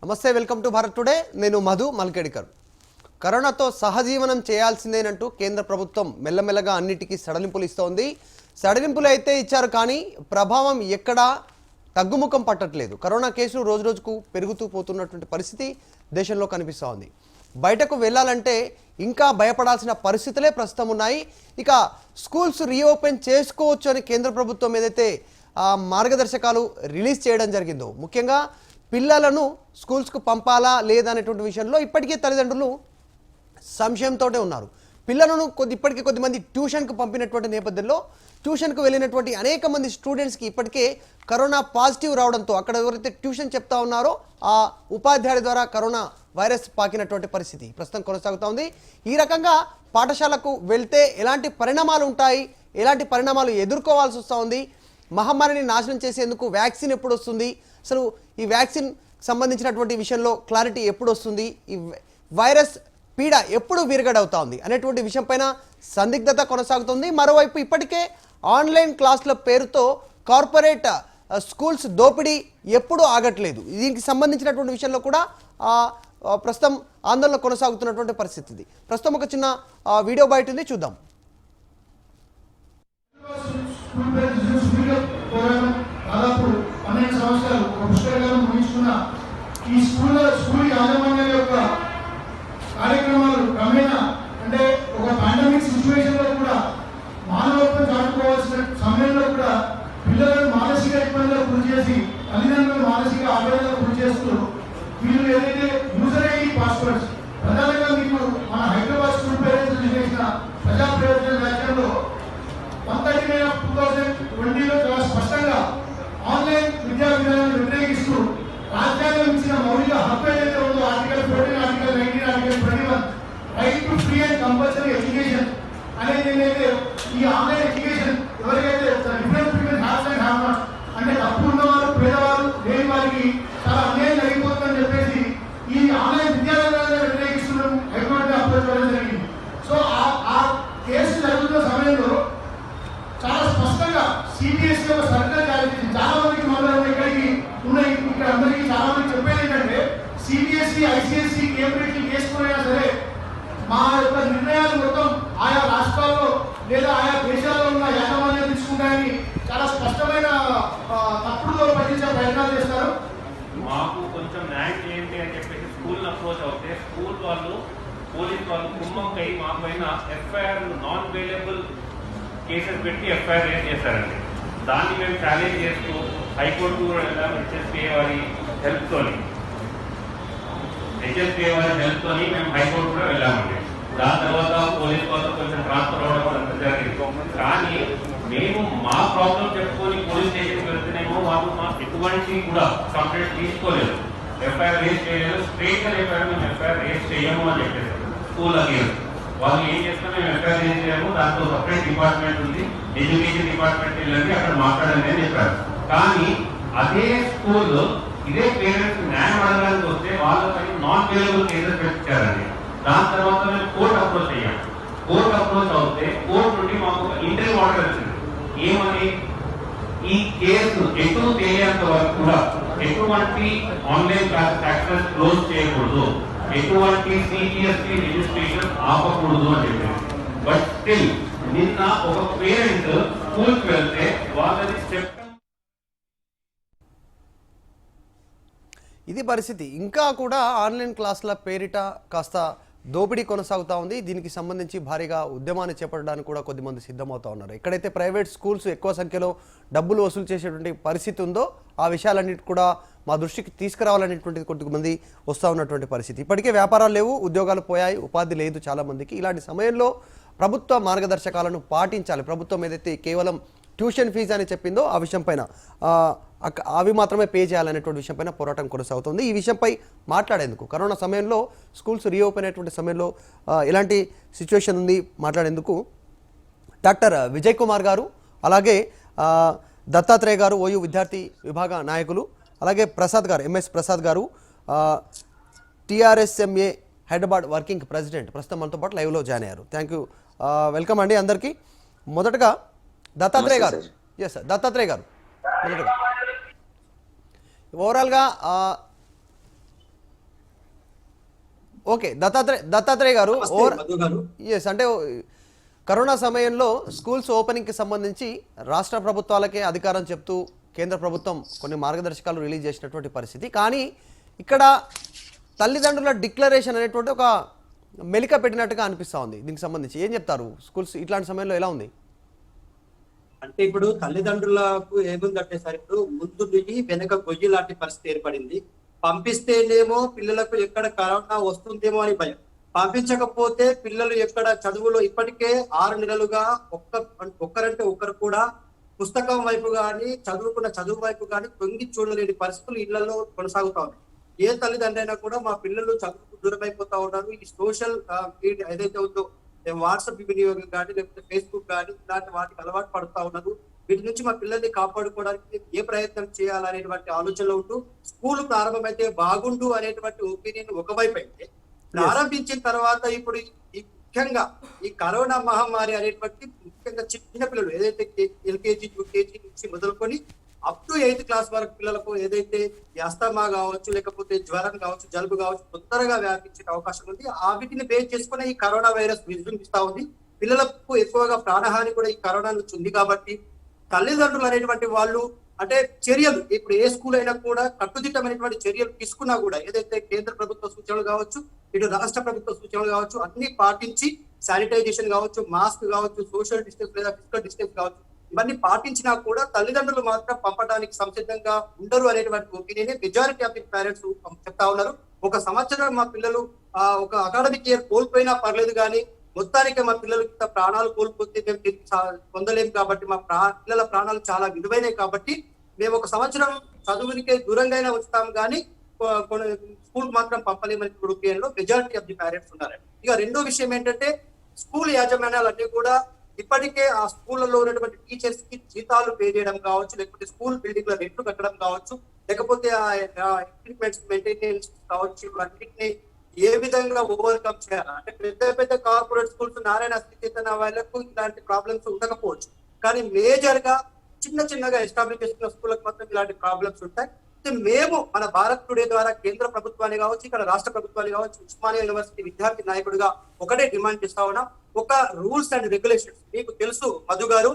నమస్తే, welcome to Bharat today. నేను మధు మల్కేడికర్. కరోనాతో సహజీవనం చేయాల్సిందేనంటూ కేంద్ర ప్రభుత్వం మెల్లమెల్లగా అన్నిటికీ సడలింపులు ఇస్తోంది. సడలింపులు అయితే ఇచ్చారు, కానీ ప్రభావం ఎక్కడా తగ్గుముఖం పట్టట్లేదు. కరోనా కేసులు రోజురోజుకు పెరుగుతూ పోతున్నటువంటి పరిస్థితి దేశంలో కనిపిస్తోంది. బయటకు వెళ్ళాలంటే ఇంకా భయపడాల్సిన పరిస్థితులే ప్రస్తుతం ఉన్నాయి. ఇక స్కూల్స్ రీఓపెన్ చేసుకోవచ్చు అని కేంద్ర ప్రభుత్వం ఏదైతే మార్గదర్శకాలు రిలీజ్ చేయడం జరిగిందో, ముఖ్యంగా పిల్లలను స్కూల్స్కు పంపాలా లేదా అనేటువంటి విషయంలో ఇప్పటికే తల్లిదండ్రులు సంశయంతో ఉన్నారు. పిల్లలను ఇప్పటికీ కొద్దిమంది ట్యూషన్కు పంపినటువంటి నేపథ్యంలో ట్యూషన్కు వెళ్ళినటువంటి అనేక మంది స్టూడెంట్స్కి ఇప్పటికే కరోనా పాజిటివ్ రావడంతో అక్కడ ఎవరైతే ట్యూషన్ చెప్తా ఉన్నారో ఆ ఉపాధ్యాయుడి ద్వారా కరోనా వైరస్ పాకినటువంటి పరిస్థితి ప్రస్తుతం కొనసాగుతూ ఉంది. ఈ రకంగా పాఠశాలకు వెళ్తే ఎలాంటి పరిణామాలు ఉంటాయి, ఎలాంటి పరిణామాలు ఎదుర్కోవాల్సి వస్తూ ఉంది, మహమ్మారిని నాశనం చేసేందుకు వ్యాక్సిన్ ఎప్పుడు వస్తుంది, అసలు ఈ వ్యాక్సిన్ సంబంధించినటువంటి విషయంలో క్లారిటీ ఎప్పుడు వస్తుంది, ఈ వైరస్ పీడ ఎప్పుడు విరగడవుతా ఉంది అనేటువంటి విషయంపైన సందిగ్ధత కొనసాగుతుంది. మరోవైపు ఇప్పటికే ఆన్లైన్ క్లాసుల పేరుతో కార్పొరేట్ స్కూల్స్ దోపిడీ ఎప్పుడు ఆగట్లేదు. దీనికి సంబంధించినటువంటి విషయంలో కూడా ప్రస్తుతం ఆందోళన కొనసాగుతున్నటువంటి పరిస్థితి ఇది. ప్రస్తుతం ఒక చిన్న వీడియో బయట ఉంది, చూద్దాం. దాదాపు 12 సంవత్సరాలు ఒక పుస్తకాలను ముగించుకున్న ఈ స్కూల్ యాజమాన్యం యొక్క కార్యక్రమాలు క్రమేణా అంటే ఒక పాండమిక్ సిచ్యువేషన్ లో కూడా మానవత్వం చాటుకోవాల్సిన సమయంలో కూడా పిల్లలను మానసిక ఇబ్బందులకు గురి చేసి తల్లిదండ్రులు మానసిక ఆవేదనకు గురి చేస్తూ వీళ్ళు ఏదైతే యూజర్ ఐడి పాస్వర్డ్స్ ప్రధానంగా మీకు మన హైదరాబాద్ స్కూల్ పేరెంట్స్ చేసిన ప్రజా ప్రయోజన వ్యాఖ్యలో 130 May 2020లో చాలా స్పష్టంగా ఆన్లైన్ విద్యా విధానాన్ని వ్యతిరేకిస్తూ రాజ్యాంగం ఇచ్చిన మౌలిక హక్కు ఏదైతే ఉందో article 14, article 19, article 21 right to free and compulsory education అనేది ఏంటంటే ఈ ఆన్లైన్ ఎడ్యుకేషన్ ఎవరికైతే different people haves and have not అంటే తప్పు ఉన్నవారు పేదవారు లేని వారికి చాలా అన్యాయం జరిగిపోతుందని చెప్పేసి ఈ ఆన్లైన్ విద్యా విధానాన్ని వ్యతిరేకిస్తున్నాం హైకోర్టు అప్రోచ్ చేయడం జరిగింది. సో ఆ కేసు జరుగుతున్న సమయంలో చాలా స్పష్టంగా సిబిఎస్ఈ ఒక సర్కులర్ జారీ చేసింది. చాలా మందికి మొదలు ఇక్కడికి ఉన్నాయి, ఇక్కడ అందరికీ చాలా మంది చెప్పేది ఏంటంటే సిబిఎస్ఈ ఐసిఎస్ఈ కేంబ్రిడ్జ్ వేసుకున్నా సరే మా యొక్క నిర్ణయాలు మొత్తం ఆయా రాష్ట్రాల్లో లేదా ఆయా దేశాల్లో ఉన్న యాజమాన్యం తీసుకుంటాయని చాలా స్పష్టమైన తప్పుడులో పట్టించే ప్రయత్నాలు చేస్తారు. మాకు కొంచెం న్యాయం చేయండి అని చెప్పేసి స్కూల్ అప్రోచ్ అవుతే స్కూల్ వాళ్ళు పోలీస్ వాళ్ళు కుమ్మక్కై మా పైన ఎఫ్ఐఆర్ నాన్ అవైలబుల్ కేసెస్ పెట్టి ఎఫ్ఐఆర్ రేజ్ చేశారండి. దాన్ని మేము ఛాలెంజ్ చేస్తూ హైకోర్టు వెళ్ళాము. హెచ్ఎస్పీఏ వారి హెల్ప్తోని మేము హైకోర్టు కూడా వెళ్ళామండి. దాని తర్వాత పోలీస్ వాళ్ళతో కొంచెం ట్రాన్స్ఫర్ అవ్వడం అంత జరిగింది. కానీ మేము మా ప్రాబ్లం చెప్పుకొని పోలీస్ స్టేషన్కి వెళ్తేనేమో వాళ్ళు మా ఎటువంటి కూడా కంప్లైంట్ తీసుకోలేదు, ఎఫ్ఐఆర్ రేజ్ చేయలేదు. స్ట్రేట్ గా చెప్పారు మేము ఎఫ్ఐఆర్ రేజ్ చేయము అని చెప్పేసి స్కూల్ అగేన్ వాళ్ళు ఏం చేస్తాం మేము ఎఫ్ఐఆర్ రేజ్ చేయము, దాంట్లో సపరేట్ డిపార్ట్మెంట్ ఉంది, ఎడ్యుకేషన్ డిపార్ట్మెంట్ వెళ్ళండి అక్కడ మాట్లాడండి అని చెప్పారు. కానీ అదే స్కూల్ ఇదే పేరెంట్స్ న్యాయం అడగడానికి వస్తే వాళ్ళపై నాన్ అవైలబుల్ కేసెస్ పెట్టించారండి. దాని తర్వాత మేము కోర్టు అప్రోచ్ అయ్యాం. కోర్టు అప్రోచ్ అవుతే కోర్టు నుండి మాకు ఒక ఇంటర్వ్యూ ఆర్డర్ వచ్చింది. ఏమని, ఈ కేసు ఎటు తెలియంత వరకు కూడా ఎటువంటి ఆన్లైన్ క్లాసెస్ యాక్సెస్ క్లోజ్ చేయకూడదు, ఎటువంటి సిబిఎస్ఈ రిజిస్ట్రేషన్ ఆపకూడదు అని చెప్పారు. బట్ స్టిల్ నిన్న ఒక పేరెంట్ స్కూల్కి వెళ్తే వాళ్ళని ఇది పరిస్థితి. ఇంకా కూడా ఆన్లైన్ క్లాసుల పేరిట కాస్త దోపిడీ కొనసాగుతూ ఉంది. దీనికి సంబంధించి భారీగా ఉద్యమాన్ని చేపట్టడానికి కూడా కొద్దిమంది సిద్ధమవుతూ ఉన్నారు. ఎక్కడైతే ప్రైవేట్ స్కూల్స్ ఎక్కువ సంఖ్యలో డబ్బులు వసూలు చేసేటువంటి పరిస్థితి ఉందో ఆ విషయాలన్నిటి కూడా మా దృష్టికి తీసుకురావాలనేటువంటిది కొద్దిమంది వస్తూ ఉన్నటువంటి పరిస్థితి. ఇప్పటికే వ్యాపారాలు లేవు, ఉద్యోగాలు పోయాయి, ఉపాధి లేదు చాలామందికి. ఇలాంటి సమయంలో ప్రభుత్వ మార్గదర్శకాలను పాటించాలి. ప్రభుత్వం ఏదైతే కేవలం ట్యూషన్ ఫీజు అని చెప్పిందో ఆ విషయం పైన అవి మాత్రమే పే చేయాలనేటువంటి విషయం పైన పోరాటం కొనసాగుతుంది. ఈ విషయంపై మాట్లాడేందుకు కరోనా సమయంలో స్కూల్స్ రీఓపెన్ అయినటువంటి సమయంలో ఎలాంటి సిచ్యువేషన్ ఉంది మాట్లాడేందుకు డాక్టర్ విజయ్ కుమార్ గారు, అలాగే దత్తాత్రేయ గారు, ఓయూ విద్యార్థి విభాగ నాయకులు, అలాగే ప్రసాద్ గారు, ఎంఎస్ ప్రసాద్ గారు, టీఆర్ఎస్ఎంఏ హైదరాబాద్ వర్కింగ్ ప్రెసిడెంట్ ప్రస్తుతం మనతో పాటు లైవ్లో జాయిన్ అయ్యారు. థ్యాంక్ యూ, వెల్కమ్ అండి అందరికీ. మొదటగా దత్తాత్రేయ గారు, ఎస్ సార్, దత్తాత్రేయ గారు మొదటగా ఓవరాల్గా ఓకే, దత్తాత్రేయ గారు మధు గారు. ఎస్, అంటే కరోనా సమయంలో స్కూల్స్ ఓపెనింగ్కి సంబంధించి రాష్ట్ర ప్రభుత్వాలకే అధికారం చెప్తూ కేంద్ర ప్రభుత్వం కొన్ని మార్గదర్శకాలు రిలీజ్ చేసినటువంటి పరిస్థితి. కానీ ఇక్కడ తల్లిదండ్రుల డిక్లరేషన్ అనేటువంటి ఒక మెలిక పెట్టినట్టుగా అనిపిస్తూ ఉంది. దీనికి సంబంధించి ఏం చెప్తారు? స్కూల్స్ ఇట్లాంటి సమయంలో ఎలా ఉంది? అంటే ఇప్పుడు తల్లిదండ్రులకు ఏముందంటే సార్, ఇప్పుడు ముందు నుండి వెనక గొయ్యి లాంటి పరిస్థితి ఏర్పడింది. పంపిస్తేనేమో పిల్లలకు ఎక్కడ కరోనా వస్తుందేమో అని భయం, పంపించకపోతే పిల్లలు ఎక్కడ చదువులో ఇప్పటికే 6 నెలలుగా ఒక్కరంటే ఒక్కరు కూడా పుస్తకం వైపు కానీ చదువుకున్న చదువు వైపు కానీ తొంగి చూడలేని పరిస్థితులు ఇళ్లలో కొనసాగుతా ఉన్నాయి. ఏ తల్లిదండ్రి అయినా కూడా మా పిల్లలు చదువుకు దూరం అయిపోతా ఉన్నారు, ఈ సోషల్ మీడియా ఏదైతే ఉందో వాట్సాప్ వినియోగం కానీ లేకపోతే ఫేస్బుక్ కానీ ఇలాంటి వాటికి అలవాటు పడుతూ ఉన్నారు. వీటి నుంచి మా పిల్లల్ని కాపాడుకోవడానికి ఏ ప్రయత్నం చేయాలనేటువంటి ఆలోచనలో ఉంటూ స్కూల్ ప్రారంభమైతే బాగుండు అనేటువంటి ఒపీనియన్ ఒకవైపు అయితే, ప్రారంభించిన తర్వాత ఇప్పుడు ఈ ముఖ్యంగా ఈ కరోనా మహమ్మారి అనేటువంటి ముఖ్యంగా చిన్న పిల్లలు ఏదైతే ఎల్కేజీ యూకేజీ నుంచి మొదలుకొని అప్ టు 8th క్లాస్ వరకు పిల్లలకు ఏదైతే అస్తమా కావచ్చు, లేకపోతే జ్వరం కావచ్చు, జలుబు కావచ్చు తొందరగా వ్యాపించే అవకాశం ఉంది. ఆ వీటిని బేస్ చేసుకుని ఈ కరోనా వైరస్ విజృంభిస్తా ఉంది. పిల్లలకు ఎక్కువగా ప్రాణహాని కూడా ఈ కరోనా నుంచి ఉంది. కాబట్టి తల్లిదండ్రులు అనేటువంటి వాళ్ళు అంటే చర్యలు, ఇప్పుడు ఏ స్కూల్ అయినా కూడా కట్టుదిట్టమైనటువంటి చర్యలు తీసుకున్నా కూడా ఏదైతే కేంద్ర ప్రభుత్వ సూచనలు కావచ్చు, ఇటు రాష్ట్ర ప్రభుత్వ సూచనలు కావచ్చు అన్ని పాటించి శానిటైజేషన్ కావచ్చు, మాస్క్ కావచ్చు, సోషల్ డిస్టెన్స్ లేదా ఫిజికల్ డిస్టెన్స్ కావచ్చు ఇవన్నీ పాటించినా కూడా తల్లిదండ్రులు మాత్రం పంపడానికి సంసిద్ధంగా ఉండరు అనేటువంటి opinion majority of the parents చెప్తా ఉన్నారు. ఒక సంవత్సరం మా పిల్లలు ఒక అకాడమిక్ ఇయర్ కోల్పోయినా పర్లేదు కానీ మొత్తానికి మా పిల్లలు ప్రాణాలు కోల్పోతే మేము తిరిగి పొందలేము. కాబట్టి మా పిల్లల ప్రాణాలు చాలా విలువైనవి. కాబట్టి మేము ఒక సంవత్సరం చదువునికే దూరంగా ఉంచుతాం కానీ స్కూల్ మాత్రం పంపలేమని ఒపీనియన్లో మెజారిటీ ఆఫ్ ది పేరెంట్స్ ఉన్నారండి. ఇక రెండో విషయం ఏంటంటే, స్కూల్ యాజమాన్యాలన్నీ కూడా ఇప్పటికే ఆ స్కూళ్లలో ఉన్నటువంటి టీచర్స్ కి జీతాలు పే చేయడం కావచ్చు, లేకపోతే స్కూల్ బిల్డింగ్ లో రెంట్లు కట్టడం కావచ్చు, లేకపోతే ఎక్విప్మెంట్స్ మెయింటెనెన్స్ కావచ్చు, ఇవన్నింటినీ ఏ విధంగా ఓవర్కమ్ చేయాలి అంటే పెద్ద పెద్ద కార్పొరేట్ స్కూల్స్ నారాయణ స్థితిన వాళ్ళకు ఇలాంటి ప్రాబ్లమ్స్ ఉండకపోవచ్చు. కానీ మేజర్ గా చిన్నగా ఎస్టాబ్లిష్ చేసుకున్న స్కూళ్ళకి మాత్రం ఇలాంటి ప్రాబ్లమ్స్ ఉంటాయి. మేము మన భారత్ టుడే ద్వారా కేంద్ర ప్రభుత్వాన్ని కావచ్చు, ఇక్కడ రాష్ట్ర ప్రభుత్వాన్ని కావచ్చు, ఉస్మానియా యూనివర్సిటీ విద్యార్థి నాయకుడిగా ఒకటే డిమాండ్ చేస్తా ఉన్నాం, ఒక రూల్స్ అండ్ రెగ్యులేషన్స్. మీకు తెలుసు మధు గారు,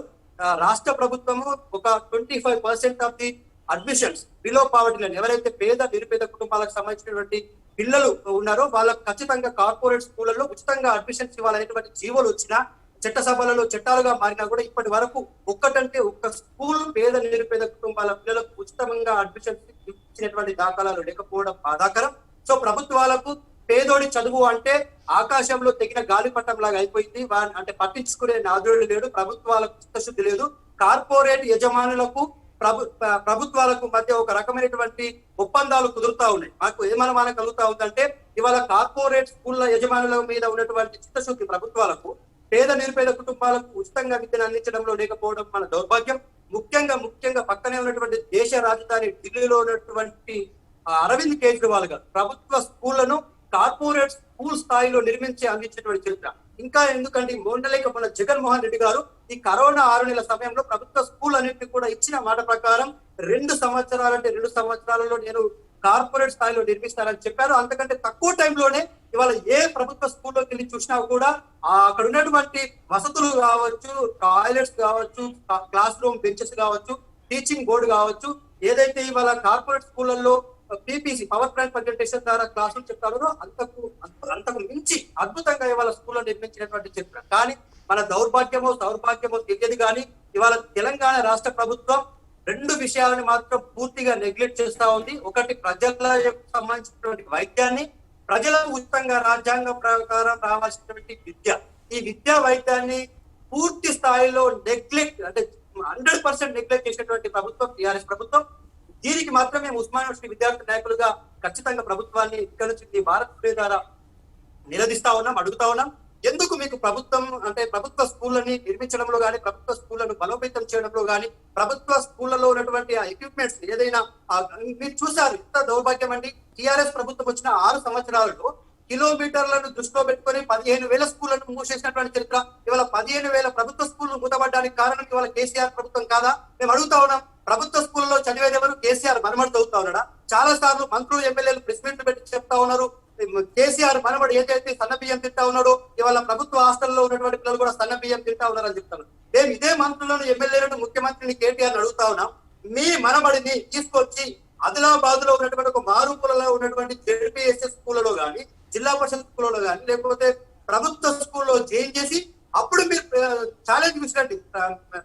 రాష్ట్ర ప్రభుత్వము ఒక 25% of the admissions below poverty line, ఎవరైతే పేద నిరుపేద కుటుంబాలకు సంబంధించినటువంటి పిల్లలు ఉన్నారో వాళ్ళకు ఖచ్చితంగా కార్పొరేట్ స్కూళ్లలో ఉచితంగా అడ్మిషన్స్ ఇవ్వాలనేటువంటి జీవోలు వచ్చినా, చట్టసభలలో చట్టాలుగా మారినా కూడా ఇప్పటి వరకు ఒక్కటంటే ఒక్క స్కూల్ పేద నిరుపేద కుటుంబాల పిల్లలకు ఉచితంగా అడ్మిషన్స్ ఇచ్చినటువంటి దాఖలాలు లేకపోవడం బాధాకరం. సో ప్రభుత్వాలకు పేదోడి చదువు అంటే ఆకాశంలో తెగిన గాలిపటం లాగా అయిపోయింది. అంటే పట్టించుకునే నాదుడు లేడు, ప్రభుత్వాలకు చిత్తశుద్ధి లేదు. కార్పొరేట్ యజమానులకు ప్రభుత్వాలకు మధ్య ఒక రకమైనటువంటి ఒప్పందాలు కుదురుతా ఉన్నాయి. మాకు ఏమనమానం కలుగుతా ఉందంటే, ఇవాళ కార్పొరేట్ స్కూళ్ల యజమానుల మీద ఉన్నటువంటి చిత్తశుద్ధి ప్రభుత్వాలకు పేద నిరుపేద కుటుంబాలకు ఉచితంగా విద్యను అందించడంలో లేకపోవడం మన దౌర్భాగ్యం. ముఖ్యంగా పక్కనే ఉన్నటువంటి దేశ రాజధాని ఢిల్లీలో ఉన్నటువంటి అరవింద్ కేజ్రీవాల్ గారు ప్రభుత్వ స్కూళ్లను కార్పొరేట్ స్కూల్ స్థాయిలో నిర్మించి అందించినటువంటి చరిత్ర. ఇంకా ఎందుకంటే మొన్న జగన్మోహన్ రెడ్డి గారు ఈ కరోనా 6 నెలల సమయంలో ప్రభుత్వ స్కూల్ అన్నింటినీ కూడా ఇచ్చిన మాట ప్రకారం 2 సంవత్సరాలలో నేను కార్పొరేట్ స్థాయిలో నిర్మిస్తారని చెప్పారు. అంతకంటే తక్కువ టైంలోనే ఇవాళ ఏ ప్రభుత్వ స్కూల్లోకి వెళ్ళి చూసినా కూడా అక్కడ ఉన్నటువంటి వసతులు కావచ్చు, టాయిలెట్స్ కావచ్చు, క్లాస్ రూమ్ బెంచెస్ కావచ్చు, టీచింగ్ బోర్డు కావచ్చు, ఏదైతే ఇవాళ కార్పొరేట్ స్కూళ్లలో పీపీసీ పవర్ పాయింట్ ప్రజెంటేషన్ ద్వారా క్లాసులు చెప్తారో అంతకు మించి అద్భుతంగా ఇవాళ స్కూల్లో నిర్మించినటువంటి చరిత్ర. కానీ మన దౌర్భాగ్యమో తెలియదు కానీ ఇవాళ తెలంగాణ రాష్ట్ర ప్రభుత్వం 2 విషయాలను మాత్రం పూర్తిగా నెగ్లెక్ట్ చేస్తా ఉంది. ఒకటి, ప్రజలకు సంబంధించినటువంటి వైద్యాన్ని, ప్రజలకు ఉచితంగా రాజ్యాంగం ప్రకారం రావాల్సినటువంటి విద్య, ఈ విద్యా వైద్యాన్ని పూర్తి స్థాయిలో నెగ్లెక్ట్ అంటే 100% నెగ్లెక్ట్ చేసినటువంటి ప్రభుత్వం టీఆర్ఎస్ ప్రభుత్వం. దీనికి మాత్రం మేము ఉస్మానియా యూనివర్సిటీ విద్యార్థి నాయకులుగా ఖచ్చితంగా ప్రభుత్వాన్ని ఇక్కడ నుంచి భారత్ టుడే ద్వారా నిలదీస్తా ఉన్నాం, అడుగుతా ఉన్నాం. ఎందుకు మీకు ప్రభుత్వ స్కూళ్ళని నిర్మించడంలో కానీ, ప్రభుత్వ స్కూళ్లను బలోపేతం చేయడంలో కానీ, ప్రభుత్వ స్కూళ్లలో ఉన్నటువంటి ఎక్విప్మెంట్స్ ఏదైనా మీరు చూసారు ఎంత దౌర్భాగ్యం అండి. టీఆర్ఎస్ ప్రభుత్వం వచ్చిన 6 సంవత్సరాలలో కిలోమీటర్లను దృష్టిలో పెట్టుకుని 15,000 స్కూళ్లను మూసేసినటువంటి చరిత్ర. ఇవాళ 15,000 ప్రభుత్వ స్కూళ్లు మూతపడడానికి కారణం ఇవాళ కేసీఆర్ ప్రభుత్వం కాదా? మేము అడుగుతా ఉన్నాం. ప్రభుత్వ స్కూల్లో చదివేది ఎవరు? కేసీఆర్ మనమడి చదువుతా ఉన్నాడా? చాలా సార్లు మంత్రులు ఎమ్మెల్యేలు ప్రెస్ మీట్లు పెట్టి చెప్తా ఉన్నారు, కేసీఆర్ మనబడి ఏదైతే సన్న బియ్యం తింటా ఉన్నాడో ఇవాళ ప్రభుత్వ హాస్టల్లో ఉన్నటువంటి పిల్లలు కూడా సన్న బియ్యం తింటా ఉన్నారని చెప్తాను. మేము ఇదే మంత్రులను ఎమ్మెల్యేలను ముఖ్యమంత్రిని కేటీఆర్ అడుగుతా ఉన్నాం, మీ మనబడిని తీసుకొచ్చి ఆదిలాబాద్ లో ఉన్నటువంటి ఒక మారుపులలో ఉన్నటువంటి జెడ్పీఎస్ఎస్ స్కూళ్ళలో కానీ, జిల్లా పరిషత్ స్కూళ్ళలో కానీ, లేకపోతే ప్రభుత్వ స్కూల్లో జాయిన్ చేసి అప్పుడు మీరు ఛాలెంజ్ విసిరండి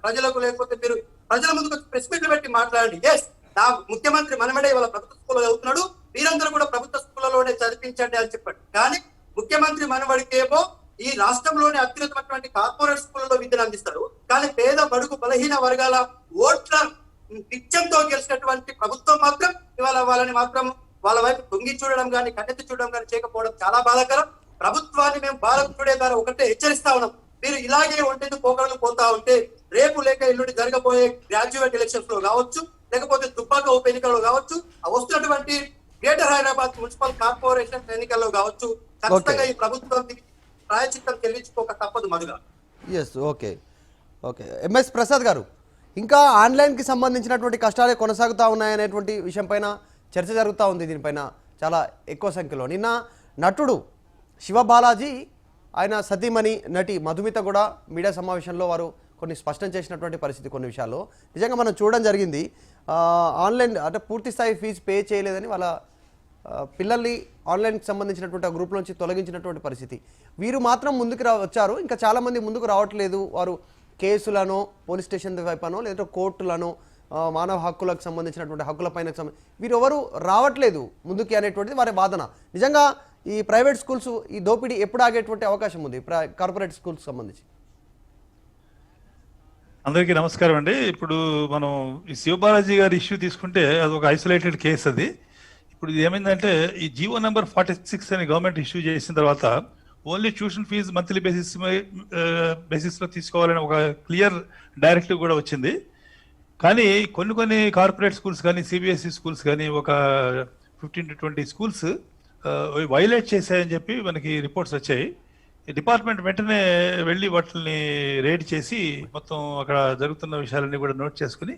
ప్రజలకు, లేకపోతే మీరు ప్రజల ముందుకు ప్రెస్ మీట్లు పెట్టి మాట్లాడండి. ఎస్, నా ముఖ్యమంత్రి మనమడే ఇవాళ ప్రభుత్వ స్కూల్లో చదువుతున్నాడు, మీరందరూ కూడా ప్రభుత్వ స్కూళ్ళలోనే చదివించండి అని చెప్పండి. కానీ ముఖ్యమంత్రి మనవడికేమో ఈ రాష్ట్రంలోని అత్యున్నతమైనటువంటి కార్పొరేట్ స్కూళ్ళలో విద్యను అందిస్తారు, కానీ పేద బడుగు బలహీన వర్గాల ఓట్ల పిచ్చంతో గెలిచినటువంటి ప్రభుత్వం మాత్రం ఇవాళ వాళ్ళని మాత్రం వాళ్ళ వైపు తొంగి చూడడం కానీ కన్నెత్తి చూడడం కానీ చేయకపోవడం చాలా బాధాకరం. ప్రభుత్వాన్ని మేము భారత్ టుడే ద్వారా ఒకటే హెచ్చరిస్తా ఉన్నాం, మీరు ఇలాగే ఒంటెందు పోకడలు పోతా ఉంటే రేపు లేక ఎల్లుండి జరగబోయే గ్రాడ్యుయేట్ ఎలక్షన్స్ లో కావచ్చు, లేకపోతే దుబ్బాక ఉప ఎన్నికల్లో కావచ్చు, వస్తున్నటువంటి గ్రేటర్ హైదరాబాద్ మున్సిపల్ కార్పొరేషన్ ఎన్నికల్లో కావచ్చు, ఖచ్చితంగా ఈ ప్రభుత్వం ప్రాయచిత్తం చెల్లించుకోక తప్పదు మధుగా. Yes, okay okay. MS Prasad garu, ఇంకా ఆన్లైన్కి సంబంధించినటువంటి కష్టాలే కొనసాగుతూ ఉన్నాయనేటువంటి విషయం పైన చర్చ జరుగుతూ ఉంది. దీనిపైన చాలా ఎక్కువ సంఖ్యలో నిన్న నటుడు శివబాలాజీ, ఆయన సతీమణి నటి మధుమిత కూడా మీడియా సమావేశంలో వారు కొన్ని స్పష్టం చేసినటువంటి పరిస్థితి కొన్ని విషయాల్లో నిజంగా మనం చూడడం జరిగింది. ఆన్లైన్ అంటే పూర్తి స్థాయి ఫీజు పే చేయలేదని వాళ్ళ పిల్లల్ని ఆన్లైన్కి సంబంధించినటువంటి ఆ గ్రూప్ నుంచి తొలగించినటువంటి పరిస్థితి. వీరు మాత్రం ముందుకు వచ్చారు, ఇంకా చాలామంది ముందుకు రావట్లేదు. వారు కేసులను పోలీస్ స్టేషన్ వైపునో లేదంటే కోర్టులను మానవ హక్కులకు సంబంధించినటువంటి హక్కులపైన వీరెవరు రావట్లేదు ముందుకి అనేటువంటిది వారి వాదన. నిజంగా ఈ ప్రైవేట్ స్కూల్స్ ఈ దోపిడీ ఎప్పుడు ఆగేటువంటి అవకాశం ఉంది కార్పొరేట్ స్కూల్స్ సంబంధించి? అందరికీ నమస్కారం అండి. ఇప్పుడు మనం ఈ శివబాలాజీ గారి ఇష్యూ తీసుకుంటే అది ఒక ఐసోలేటెడ్ కేసు. అది ఇప్పుడు ఇది ఏమైందంటే ఈ జీవో నెంబర్ 46 అని గవర్నమెంట్ ఇష్యూ చేసిన తర్వాత ఓన్లీ ట్యూషన్ ఫీజు మంత్లీ బేసిస్లో తీసుకోవాలని ఒక క్లియర్ డైరెక్టివ్ కూడా వచ్చింది. కానీ కొన్ని కార్పొరేట్ స్కూల్స్ కానీ సిబిఎస్ఈ స్కూల్స్ కానీ ఒక 15 to 20 స్కూల్స్ వైలేట్ చేశాయని చెప్పి మనకి రిపోర్ట్స్ వచ్చాయి. డిపార్ట్మెంట్ వెంటనే వెళ్ళి వాటిని రేడ్ చేసి మొత్తం అక్కడ జరుగుతున్న విషయాలన్నీ కూడా నోట్ చేసుకుని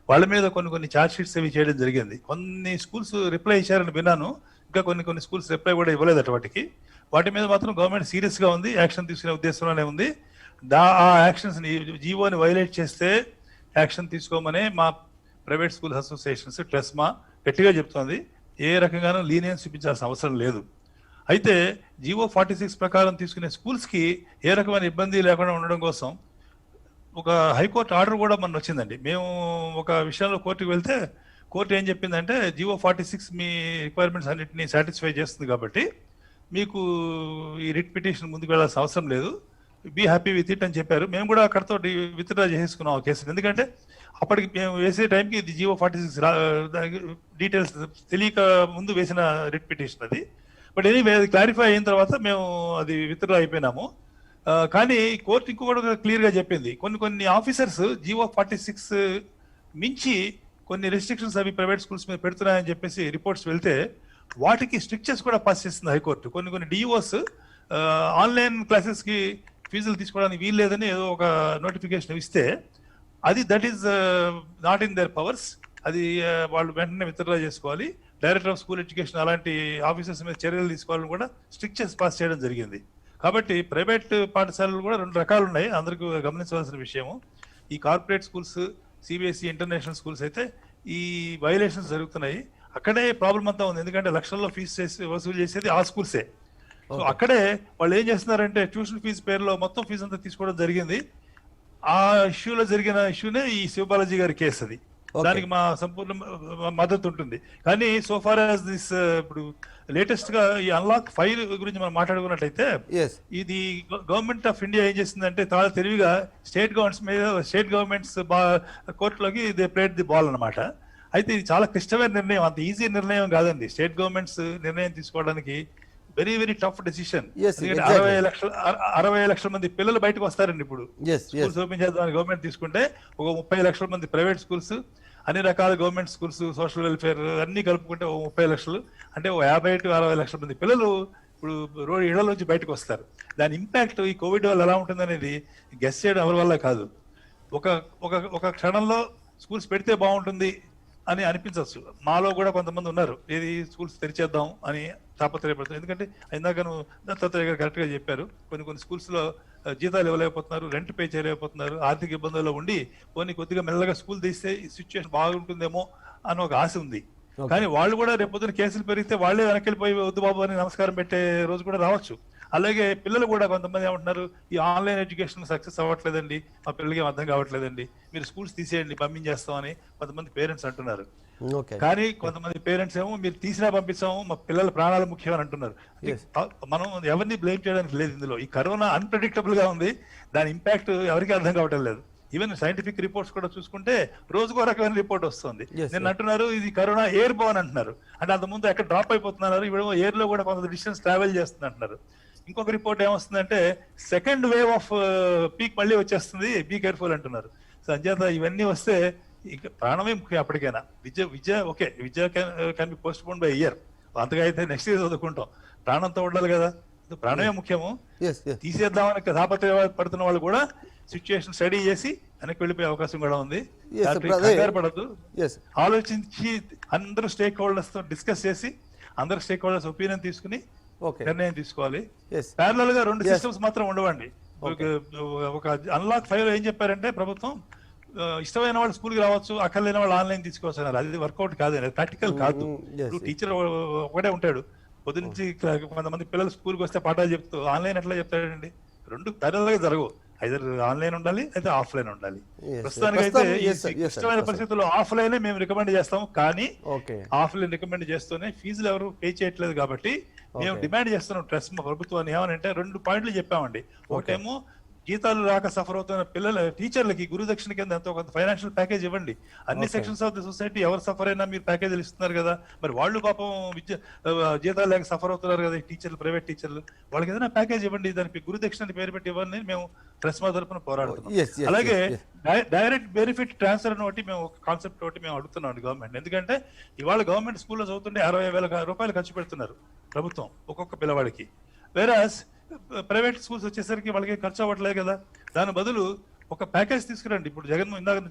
వాళ్ళ మీద కొన్ని ఛార్జ్ షీట్స్ అవి చేయడం జరిగింది. కొన్ని స్కూల్స్ రిప్లై ఇచ్చారని విన్నాను, ఇంకా కొన్ని స్కూల్స్ రిప్లై కూడా ఇవ్వలేదట. వాటి మీద మాత్రం గవర్నమెంట్ సీరియస్గా ఉంది, యాక్షన్ తీసుకునే ఉద్దేశంలోనే ఉంది. ఆ యాక్షన్స్ని జీవోని వైలేట్ చేస్తే యాక్షన్ తీసుకోమని మా ప్రైవేట్ స్కూల్ అసోసియేషన్స్ ట్రెస్మా గట్టిగా చెప్తోంది. ఏ రకంగానూ లీనియన్స్ చూపించాల్సిన అవసరం లేదు. అయితే జీవో 46 ప్రకారం తీసుకునే స్కూల్స్కి ఏ రకమైన ఇబ్బంది లేకుండా ఉండడం కోసం ఒక హైకోర్టు ఆర్డర్ కూడా మన వచ్చిందండి. మేము ఒక విషయంలో కోర్టుకు వెళ్తే కోర్టు ఏం చెప్పిందంటే జీవో 46 మీ రిక్వైర్మెంట్స్ అన్నింటినీ సాటిస్ఫై చేస్తుంది కాబట్టి మీకు ఈ రిట్ పిటిషన్ ముందుకు వెళ్ళాల్సిన అవసరం లేదు, బీ హ్యాపీ విత్ ఇట్ అని చెప్పారు. మేము కూడా అక్కడతో విత్డ్రా చేసుకున్నాం ఆ కేసుని. ఎందుకంటే అప్పటికి మేము వేసే టైంకి ఇది జీవో 46 డీటెయిల్స్ తెలియక ముందు వేసిన రిట్ పిటిషన్ అది. బట్ ఎనీవే అది క్లారిఫై అయిన తర్వాత మేము అది విత్డ్రా అయిపోయినాము. కానీ కోర్టు ఇంకొకటి క్లియర్గా చెప్పింది, కొన్ని ఆఫీసర్స్ జీవో 46 మించి కొన్ని రెస్ట్రిక్షన్స్ అవి ప్రైవేట్ స్కూల్స్ మీద పెడుతున్నాయని చెప్పేసి రిపోర్ట్స్ వెళ్తే వాటికి స్ట్రిక్చర్స్ కూడా పాస్ చేస్తుంది హైకోర్టు. కొన్ని డిఓస్ ఆన్లైన్ క్లాసెస్కి ఫీజులు తీసుకోవడానికి వీలు లేదని ఏదో ఒక నోటిఫికేషన్ ఇస్తే అది that is not in their powers. అది వాళ్ళు వెంటనే విత్డ్రా చేసుకోవాలి. డైరెక్టర్ ఆఫ్ స్కూల్ ఎడ్యుకేషన్ అలాంటి ఆఫీసర్స్ మీద చర్యలు తీసుకోవాలని కూడా స్ట్రిక్చర్స్ పాస్ చేయడం జరిగింది. కాబట్టి ప్రైవేట్ పాఠశాలలు కూడా 2 రకాలు ఉన్నాయి, అందరికీ గమనించవలసిన విషయము. ఈ corporate schools, CBSE international schools అయితే ఈ వైలేషన్స్ జరుగుతున్నాయి. అక్కడే ప్రాబ్లం అంతా ఉంది. ఎందుకంటే లక్షల్లో ఫీజు వసూలు చేసేది ఆ స్కూల్సే. సో అక్కడే వాళ్ళు ఏం చేస్తున్నారంటే ట్యూషన్ ఫీజు పేరులో మొత్తం ఫీజు అంతా తీసుకోవడం జరిగింది. ఆ ఇష్యూలో జరిగిన ఇష్యూనే ఈ శివబాలాజీ గారి కేసు. అది దానికి మా సంపూర్ణ మద్దతు ఉంటుంది. కానీ సో ఫార్ యాజ్ దిస్ ఇప్పుడు లేటెస్ట్ గా ఈ అన్లాక్ 5 గురించి మనం మాట్లాడుకున్నట్లయితే ఇది గవర్నమెంట్ ఆఫ్ ఇండియా ఏం చేసిందంటే చాలా తెలివిగా స్టేట్ గవర్నమెంట్స్ కోర్టులోకి దే ప్లేడ్ ది బాల్ అన్నమాట. అయితే ఇది చాలా క్లిష్టమైన నిర్ణయం, అంత ఈజీ నిర్ణయం కాదండి. స్టేట్ గవర్నమెంట్స్ నిర్ణయం తీసుకోవడానికి వెరీ వెరీ టఫ్ డెసిషన్. 60 లక్షల మంది పిల్లలు బయటకు వస్తారండి. ఇప్పుడు స్కూల్స్ ఓపెన్ చేద్దామని గవర్నమెంట్ తీసుకుంటే ఒక 30 లక్షల మంది ప్రైవేట్ స్కూల్స్, అన్ని రకాల గవర్నమెంట్ స్కూల్స్, సోషల్ వెల్ఫేర్ అన్ని కలుపుకుంటే 30 లక్షలు, అంటే 50 to 60 లక్షల మంది పిల్లలు ఇప్పుడు ఇళ్ల నుంచి బయటకు వస్తారు. దాని ఇంపాక్ట్ ఈ కోవిడ్ వల్ల ఎలా ఉంటుంది అనేది గెస్ చేయడం ఎవరి వల్ల కాదు. ఒక క్షణంలో స్కూల్స్ పెడితే బాగుంటుంది అని అనిపించవచ్చు. మాలో కూడా కొంతమంది ఉన్నారు ఏది స్కూల్స్ తెరిచేద్దాం అని తాపత్రయపడుతుంది. ఎందుకంటే ఇందాక దత్తాత్రేయ గారు కరెక్ట్గా చెప్పారు, కొన్ని స్కూల్స్లో జీతాలు ఇవ్వలేకపోతున్నారు, రెంట్ పే చేయలేకపోతున్నారు, ఆర్థిక ఇబ్బందుల్లో ఉండి కొద్దిగా మెల్లగా స్కూల్ తీస్తే ఈ సిచ్యువేషన్ బాగుంటుందేమో అని ఒక ఆశ ఉంది. కానీ వాళ్ళు కూడా రేపొద్దున కేసులు పెరిగితే వాళ్ళే వెనక్కి వెళ్ళిపోయి వద్దు బాబు అని నమస్కారం పెట్టే రోజు కూడా రావచ్చు. అలాగే పిల్లలు కూడా కొంతమంది ఏమంటున్నారు, ఈ ఆన్లైన్ ఎడ్యుకేషన్ సక్సెస్ అవ్వట్లేదండి, మా పిల్లలకి అర్థం కావట్లేదండి, మీరు స్కూల్స్ తీసేయండి పంపించేస్తామని కొంతమంది పేరెంట్స్ అంటున్నారు. కానీ కొంతమంది పేరెంట్స్ ఏమో మీరు తీసినా పంపిస్తాము, మా పిల్లల ప్రాణాలు ముఖ్యం అని అంటున్నారు. మనం ఎవరిని బ్లేమ్ చేయడానికి లేదు ఇందులో. ఈ కరోనా అన్ప్రెడిక్టబుల్ గా ఉంది, దాని ఇంపాక్ట్ ఎవరికి అర్థం కావటం లేదు. ఈవెన్ సైంటిఫిక్ రిపోర్ట్స్ కూడా చూసుకుంటే రోజుకో రకమైన రిపోర్ట్ వస్తుంది. నేను అంటున్నారు ఇది కరోనా ఎయిర్ బోన్ అంటున్నారు, అంటే అంతకుముందు ఎక్కడ డ్రాప్ అయిపోతున్నారు, ఇప్పుడు ఎయిర్ లో కూడా కొంత డిస్టెన్స్ ట్రావెల్ చేస్తుంది అంటున్నారు. ఇంకొక రిపోర్ట్ ఏమొస్తుందంటే సెకండ్ వేవ్ ఆఫ్ పీక్ మళ్ళీ వచ్చేస్తుంది, బీ కేర్ఫుల్ అంటున్నారు. సో అంచేత ఇవన్నీ వస్తే ఇక ప్రాణమే ముఖ్యం అప్పటికైనా. విద్య can be postpone by year, అంతగా అయితే నెక్స్ట్ ఇయర్ చదువుకుంటాం, ప్రాణంతో ఉండాలి కదా, ప్రాణమే ముఖ్యము. తీసేద్దామని పడుతున్న వాళ్ళు కూడా సిచ్యుయేషన్ స్టడీ చేసి వెనక్కి వెళ్ళిపోయే అవకాశం కూడా ఉంది. కంగారు పడద్దు, ఆలోచించి అందరూ స్టేక్ హోల్డర్స్ తో డిస్కస్ చేసి అందరు స్టేక్ హోల్డర్స్ ఒపీనియన్ తీసుకుని నిర్ణయం తీసుకోవాలి. ప్యారలల్ గా 2 సిస్టమ్స్ మాత్రం ఉండవండి. ఒక అన్లాక్ 5 ఏం చెప్పారంటే ప్రభుత్వం, ఇష్టమైన వాళ్ళు స్కూల్కి రావచ్చు, అక్కర్లేని వాళ్ళు ఆన్లైన్ తీసుకోవచ్చు అన్నారు. అది వర్కౌట్ కాదు, ప్రాక్టికల్ కాదు. టీచర్ ఒకటే ఉంటాడు, పొద్దు నుంచి కొంతమంది పిల్లలు స్కూల్కి వస్తే పాఠాలు చెప్తూ ఆన్లైన్ ఎట్లా చెప్తాడండి? 2 ప్యారలల్ గా జరగవు, ఐదర్ ఆన్లైన్ ఉండాలి అయితే ఆఫ్లైన్ ఉండాలి. ప్రస్తుతానికి అయితే ఇష్టమైన పరిస్థితుల్లో ఆఫ్లైన్ మేము రికమెండ్ చేస్తాము, కానీ ఆఫ్లైన్ రికమెండ్ చేస్తూనే ఫీజులు ఎవరు పే చేయట్లేదు కాబట్టి మేము డిమాండ్ చేస్తున్నాం ట్రస్ట్ ప్రభుత్వాన్ని. ఏమనంటే 2 పాయింట్లు చెప్పామండి. ఒకటేమో జీతాలు రాక సఫర్ అవుతున్న పిల్లల టీచర్లకి గురుదక్షిణ కింద ఎంతో కొంత ఫైనాన్షియల్ ప్యాకేజ్ ఇవ్వండి. అన్ని సెక్షన్స్ ఆఫ్ ది సొసైటీ ఎవరు సఫర్ అయినా మీరు ప్యాకేజీలు ఇస్తున్నారు కదా, మరి వాళ్ళు పాపం జీతాలు లేక సఫర్ అవుతున్నారు కదా, టీచర్లు, ప్రైవేట్ టీచర్లు, వాళ్ళకి ఏదైనా ప్యాకేజ్ ఇవ్వండి, దానికి గురుదక్షిణ పేరు పెట్టి ఇవ్వండి మేము ప్రెస్ మా తరపున పోరాడుతున్నాం. అలాగే డైరెక్ట్ బెనిఫిట్ ట్రాన్స్ఫర్ అని ఒకటి మేము కాన్సెప్ట్ ఒకటి మేము అడుగుతున్నాం గవర్నమెంట్. ఎందుకంటే ఇవాళ గవర్నమెంట్ స్కూల్లో చదువుతుంటే 60,000 రూపాయలు ఖర్చు పెడుతున్నారు ప్రభుత్వం ఒక్కొక్క పిల్లవాడికి. వేరాస్ ప్రైవేట్ స్కూల్స్ వచ్చేసరికి వాళ్ళకి ఖర్చు అవ్వట్లేదు కదా. దాని బదులు ఒక ప్యాకేజ్ తీసుకురండి. ఇప్పుడు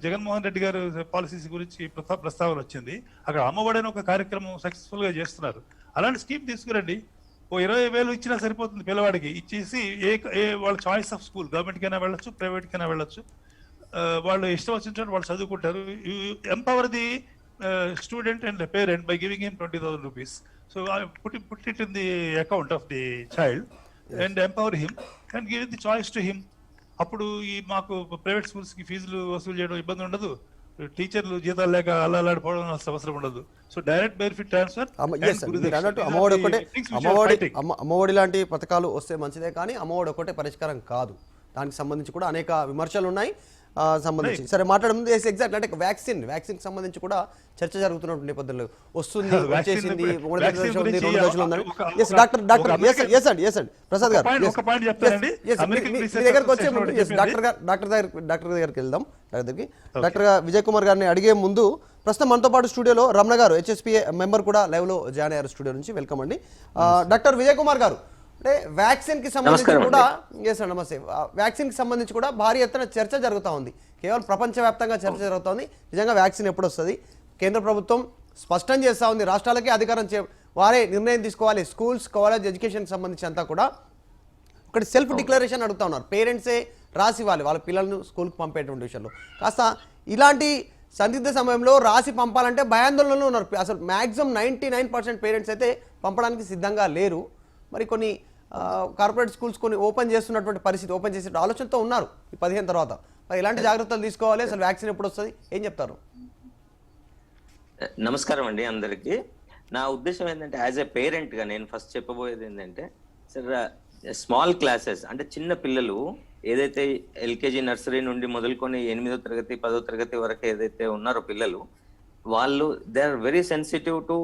జగన్మోహన్ రెడ్డి గారు పాలసీస్ గురించి ప్రస్తావన వచ్చింది, అక్కడ అమ్మఒడి అని ఒక కార్యక్రమం సక్సెస్ఫుల్ గా చేస్తున్నారు. అలాంటి స్కీమ్ తీసుకురండి, ఓ 20,000 ఇచ్చినా సరిపోతుంది పిల్లవాడికి. ఇచ్చేసి వాళ్ళ చాయిస్ ఆఫ్ స్కూల్, గవర్నమెంట్ కైనా వెళ్ళొచ్చు, ప్రైవేట్ కైనా వెళ్ళొచ్చు, వాళ్ళు ఇష్టం వచ్చినట్టు వాళ్ళు చదువుకుంటారు. Empower the student and parent by giving him 20,000 rupees. So put it in the account of the child and empower him and give the choice to him. అప్పుడు ఈ మాకు ప్రైవేట్ స్కూల్స్ కి ఫీజులు వసూలు చేయడం ఇబ్బంది ఉండదు, టీచర్లు జీతాలు లేక అల్లాడిపోవడం అవసరం ఉండదు. So direct benefit transfer. Amma Vodi లాంటి పథకాలు వస్తే మంచిదే, కానీ అమ్మఒడి ఒకటే పరిష్కారం కాదు. దానికి సంబంధించి కూడా అనేక విమర్శలు ఉన్నాయి సంబంధించి. సరే మాట్లాడడం ఎగ్జాక్ట్ అంటే వ్యాక్సిన్ సంబంధించి కూడా చర్చ జరుగుతున్న నేపథ్యంలో వస్తుంది, వచ్చేసింది, ప్రసాద్ గారు దగ్గరకు వచ్చే ముందు డాక్టర్ దగ్గరికి వెళ్దాం. డాక్టర్ విజయ్ కుమార్ గారిని అడిగే ముందు ప్రస్తుతం మనతో పాటు స్టూడియోలో రమణ గారు, HSPA మెంబర్ కూడా లైవ్ లో జాయిన్ అయ్యారు స్టూడియో నుంచి. వెల్కమ్ అండి. డాక్టర్ విజయ్ కుమార్ గారు, అంటే వ్యాక్సిన్ కి సంబంధించి కూడా నమస్తే, వ్యాక్సిన్ కి సంబంధించి కూడా భారీ ఎత్తున చర్చ జరుగుతూ ఉంది, కేవలం ప్రపంచవ్యాప్తంగా చర్చ జరుగుతోంది. నిజంగా వ్యాక్సిన్ ఎప్పుడు వస్తుంది? కేంద్ర ప్రభుత్వం స్పష్టం చేస్తూ ఉంది, రాష్ట్రాలకే అధికారం వారే నిర్ణయం తీసుకోవాలి, స్కూల్స్, కాలేజ్, ఎడ్యుకేషన్కి సంబంధించి అంతా కూడా. ఒకటి సెల్ఫ్ డిక్లరేషన్ అడుగుతా ఉన్నారు, పేరెంట్సే రాసి ఇవ్వాలి వాళ్ళ పిల్లలను స్కూల్కి పంపేటువంటి విషయంలో. కాస్త ఇలాంటి సందిగ్ధ సమయంలో రాసి పంపాలంటే భయాందోళనలో ఉన్నారు. అసలు మ్యాక్సిమం 99% పేరెంట్స్ అయితే పంపడానికి సిద్ధంగా లేరు. మరి కొన్ని కార్పొరేట్ స్కూల్స్ కొన్ని ఓపెన్ చేస్తున్నటువంటి పరిస్థితి, ఓపెన్ చేసే ఆలోచనతో ఉన్నారు ఈ 15 తర్వాత. మరి ఎలాంటి జాగ్రత్తలు తీసుకోవాలి, అసలు వ్యాక్సిన్ ఎప్పుడు వస్తుంది, ఏం చెప్తారు? నమస్కారం అండి అందరికి. నా ఉద్దేశం ఏంటంటే, యాజ్ ఎ పేరెంట్ గా నేను ఫస్ట్ చెప్పబోయేది ఏంటంటే, సార్ స్మాల్ క్లాసెస్ అంటే చిన్న పిల్లలు ఏదైతే LKG నర్సరీ నుండి మొదలుకొని 8వ తరగతి 10వ తరగతి వరకు ఏదైతే ఉన్నారో పిల్లలు, వాళ్ళు they are very sensitive to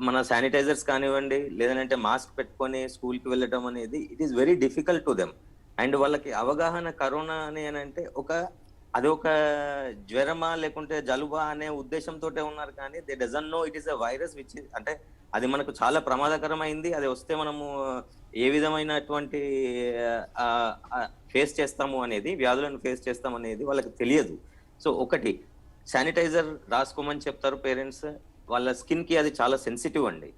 మన శానిటైజర్స్ కానివ్వండి, లేదంటే మాస్క్ పెట్టుకొని స్కూల్కి వెళ్ళటం అనేది it is very difficult to them. And వాళ్ళకి అవగాహన కరోనా అని అంటే అది ఒక జ్వరమా లేకుంటే జలుబా అనే ఉద్దేశంతో ఉన్నారు, కానీ they doesn't know it is a virus which అంటే అది మనకు చాలా ప్రమాదకరమైంది. అది వస్తే మనము ఏ విధమైనటువంటి ఫేస్ చేస్తాము అనేది, వ్యాధులను ఫేస్ చేస్తాం అనేది వాళ్ళకి తెలియదు. సో ఒకటి శానిటైజర్ రాసుకోమని చెప్తారు పేరెంట్స్, వాళ్ళ స్కిన్ కి అది చాలా సెన్సిటివ్ అండి.